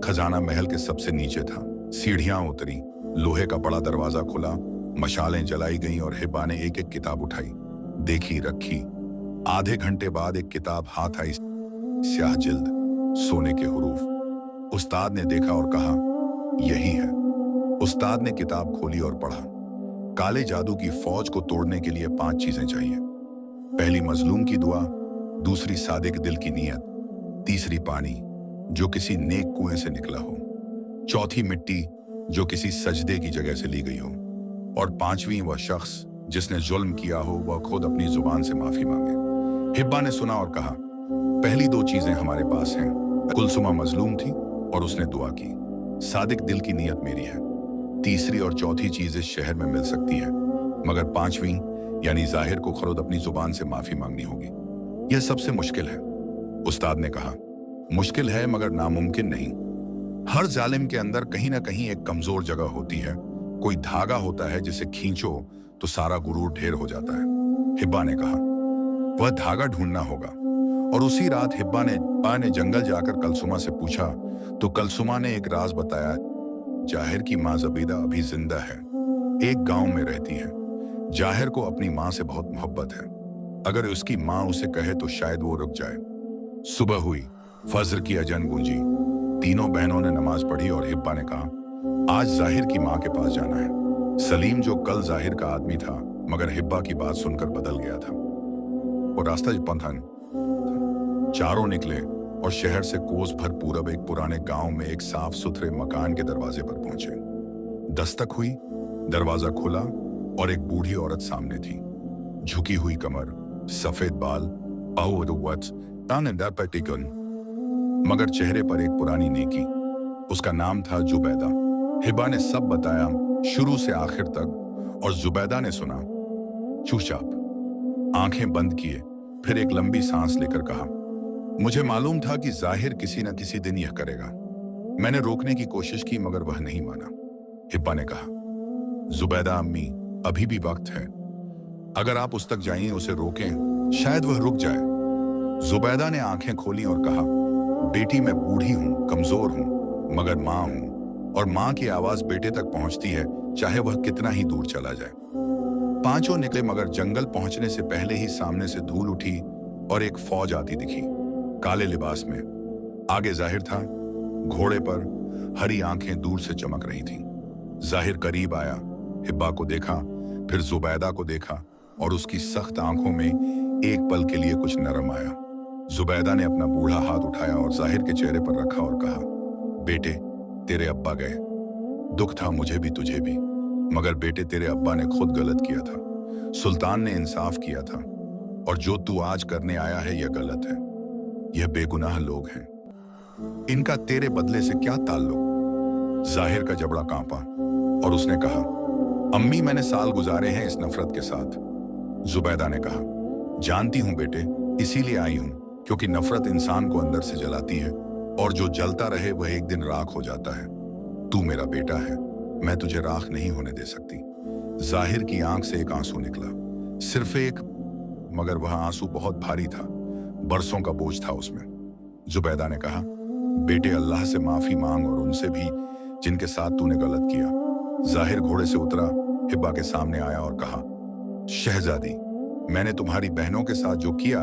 खजाना महल के सबसे नीचे था। सीढ़ियां उतरी, लोहे का बड़ा दरवाजा खुला, मशालें जलाई गईं और हिब्बा ने एक एक किताब उठाई, देखी, रखी। आधे घंटे बाद एक किताब हाथ आई, स्याह जिल्द, सोने के हुरूफ। उस्ताद ने देखा और कहा, यही है। उस्ताद ने किताब खोली और पढ़ा। काले जादू की फौज को तोड़ने के लिए 5 चीजें चाहिए। पहली मजलूम की दुआ, दूसरी सादिक दिल की नीयत, तीसरी पानी जो किसी नेक कुएं से निकला हो, चौथी मिट्टी जो किसी सजदे की जगह से ली गई हो, और 5वीं वह शख्स जिसने जुल्म किया हो वह खुद अपनी जुबान से माफी मांगे। हिब्बा ने सुना और कहा, पहली 2 चीजें हमारे पास हैं। कुलसुमा मजलूम थी और उसने दुआ की। सादिक दिल की नीयत मेरी है। तीसरी और चौथी चीज इस शहर में मिल सकती है, मगर 5वीं यानी जाहिर को खुद अपनी जुबान से माफी मांगनी होगी। यह सबसे मुश्किल है। उस्ताद ने कहा, मुश्किल है मगर नामुमकिन नहीं। हर जालिम के अंदर कहीं ना कहीं एक कमजोर जगह होती है। कोई धागा होता है जिसे खींचो तो सारा गुरूर ढेर हो जाता है। हिब्बा ने कहा, वह धागा ढूंढना होगा। और उसी रात हिब्बा ने जंगल जाकर कलसुमा से पूछा तो कलसुमा ने एक राज बताया। जाहिर की माँ जबीदा अभी जिंदा है, एक गांव में रहती है। जाहिर को अपनी माँ से बहुत मोहब्बत है। अगर उसकी माँ उसे कहे तो शायद वो रुक जाए। सुबह हुई, फज्र की अजन गूंजी। तीनों बहनों ने नमाज पढ़ी और हिब्बा ने कहा, आज जाहिर की माँ के पास जाना है। सलीम जो कल जाहिर का आदमी था मगर हिब्बा की बात सुनकर बदल गया था, वो रास्ता पंथन। चारों निकले और शहर से कोस भर पूरब एक पुराने गांव में एक साफ सुथरे मकान के दरवाजे पर पहुंचे। दस्तक हुई, दरवाजा खुला और एक बूढ़ी औरत सामने थी। झुकी हुई कमर, सफेद बाल, मगर चेहरे पर एक पुरानी नेकी। उसका नाम था जुबैदा। हिब्बा ने सब बताया शुरू से आखिर तक और जुबैदा ने सुना, चुपचाप, आंखें बंद किए, फिर एक लंबी सांस लेकर कहा, मुझे मालूम था कि जाहिर किसी न किसी दिन यह करेगा। मैंने रोकने की कोशिश की मगर वह नहीं माना। हिब्बा ने कहा, जुबैदा अम्मी, अभी भी वक्त है। अगर आप उस तक जाइए, उसे रोकें, शायद वह रुक जाए। जुबैदा ने आंखें खोली और कहा, बेटी मैं बूढ़ी हूं, कमजोर हूं, मगर माँ हूं, और माँ की आवाज बेटे तक पहुंचती है चाहे वह कितना ही दूर चला जाए। पांचों निकले मगर जंगल पहुंचने से पहले ही सामने से धूल उठी और एक फौज आती दिखी, काले लिबास में। आगे जाहिर था, घोड़े पर, हरी आंखें दूर से चमक रही थीं। जाहिर करीब आया, हिब्बा को देखा, फिर जुबैदा को देखा और उसकी सख्त आंखों में एक पल के लिए कुछ नरम आया। जुबैदा ने अपना बूढ़ा हाथ उठाया और जाहिर के चेहरे पर रखा और कहा, बेटे, तेरे अब्बा गए। दुख था मुझे भी तुझे भी, मगर बेटे तेरे अब्बा ने खुद गलत किया था। सुल्तान ने इंसाफ किया था, और जो तू आज करने आया है यह गलत है। यह बेगुनाह लोग हैं, इनका तेरे बदले से क्या ताल्लुक। जाहिर का जबड़ा कांपा और उसने कहा, अम्मी मैंने साल गुजारे हैं इस नफरत के साथ। जुबैदा ने कहा, जानती हूं बेटे, इसीलिए आई हूं, क्योंकि नफरत इंसान को अंदर से जलाती है और जो जलता रहे वह एक दिन राख हो जाता है। तू मेरा बेटा है, मैं तुझे राख नहीं होने दे सकती। जाहिर की आंख से एक आंसू निकला, सिर्फ एक, मगर वह आंसू बहुत भारी था, बरसों का बोझ था उसमें। जुबैदा ने कहा, बेटे अल्लाह से माफी मांग और उनसे भी जिनके साथ तूने गलत किया। जाहिर घोड़े से उतरा, हिब्बा के सामने आया और कहा, शहजादी, मैंने तुम्हारी बहनों के साथ जो किया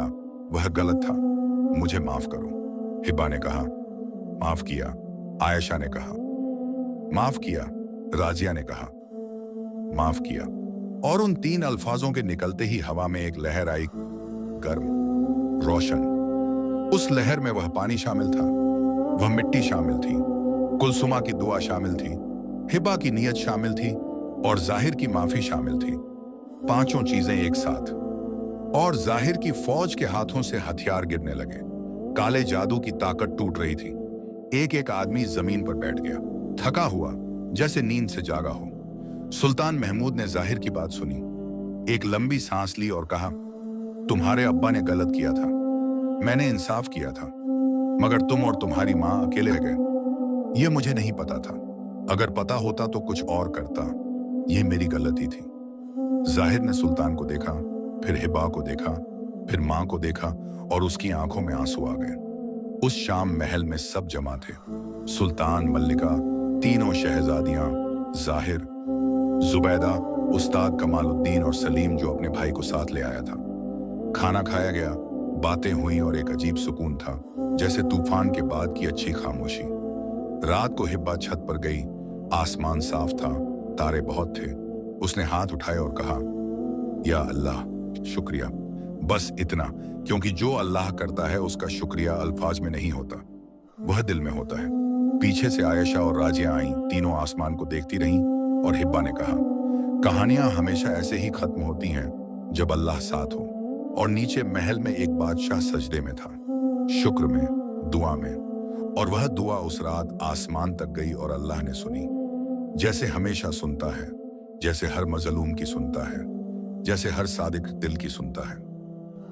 वह गलत था, मुझे माफ करो। हिब्बा ने कहा, माफ किया। आयशा ने कहा, माफ किया। राजिया ने कहा, माफ किया। और उन 3 अल्फाजों के निकलते ही हवा में एक लहर आई, गर्म, रोशन। उस लहर में वह पानी शामिल था, वह मिट्टी शामिल थी, कुलसुमा की दुआ शामिल थी, हिब्बा की नीयत शामिल थी और जाहिर की माफी शामिल थी। 5 चीजें एक साथ। और जाहिर की फौज के हाथों से हथियार गिरने लगे। काले जादू की ताकत टूट रही थी। एक एक आदमी जमीन पर बैठ गया, थका हुआ, जैसे नींद से जागा हो। सुल्तान महमूद ने जाहिर की बात सुनी, एक लंबी सांस ली और कहा, तुम्हारे अब्बा ने गलत किया था, मैंने इंसाफ किया था, मगर तुम और तुम्हारी माँ अकेले रह गए। ये मुझे नहीं पता था, अगर पता होता तो कुछ और करता, ये मेरी गलती थी। जाहिर ने सुल्तान को देखा, फिर हिबा को देखा, फिर माँ को देखा और उसकी आंखों में आंसू आ गए। उस शाम महल में सब जमा थे, सुल्तान, मल्लिका, तीनों शहजादियां, जाहिर, जुबैदा, उस्ताद कमालुद्दीन और सलीम जो अपने भाई को साथ ले आया था। खाना खाया गया, बातें हुई और एक अजीब सुकून था, जैसे तूफान के बाद की अच्छी खामोशी। रात को हिब्बा छत पर गई, आसमान साफ था, तारे बहुत थे। उसने हाथ उठाए और कहा, या अल्लाह, शुक्रिया, बस इतना, क्योंकि जो अल्लाह करता है उसका शुक्रिया अल्फाज में नहीं होता, वह दिल में होता है। पीछे से आयशा और राजिया आईं, तीनों आसमान को देखती रहीं और हिब्बा ने कहा, कहानियां हमेशा ऐसे ही खत्म होती हैं जब अल्लाह साथ हो। और नीचे महल में एक बादशाह सजदे में था, शुक्र में, दुआ में, और वह दुआ उस रात आसमान तक गई और अल्लाह ने सुनी, जैसे हमेशा सुनता है, जैसे हर मजलूम की सुनता है, जैसे हर सादिक दिल की सुनता है।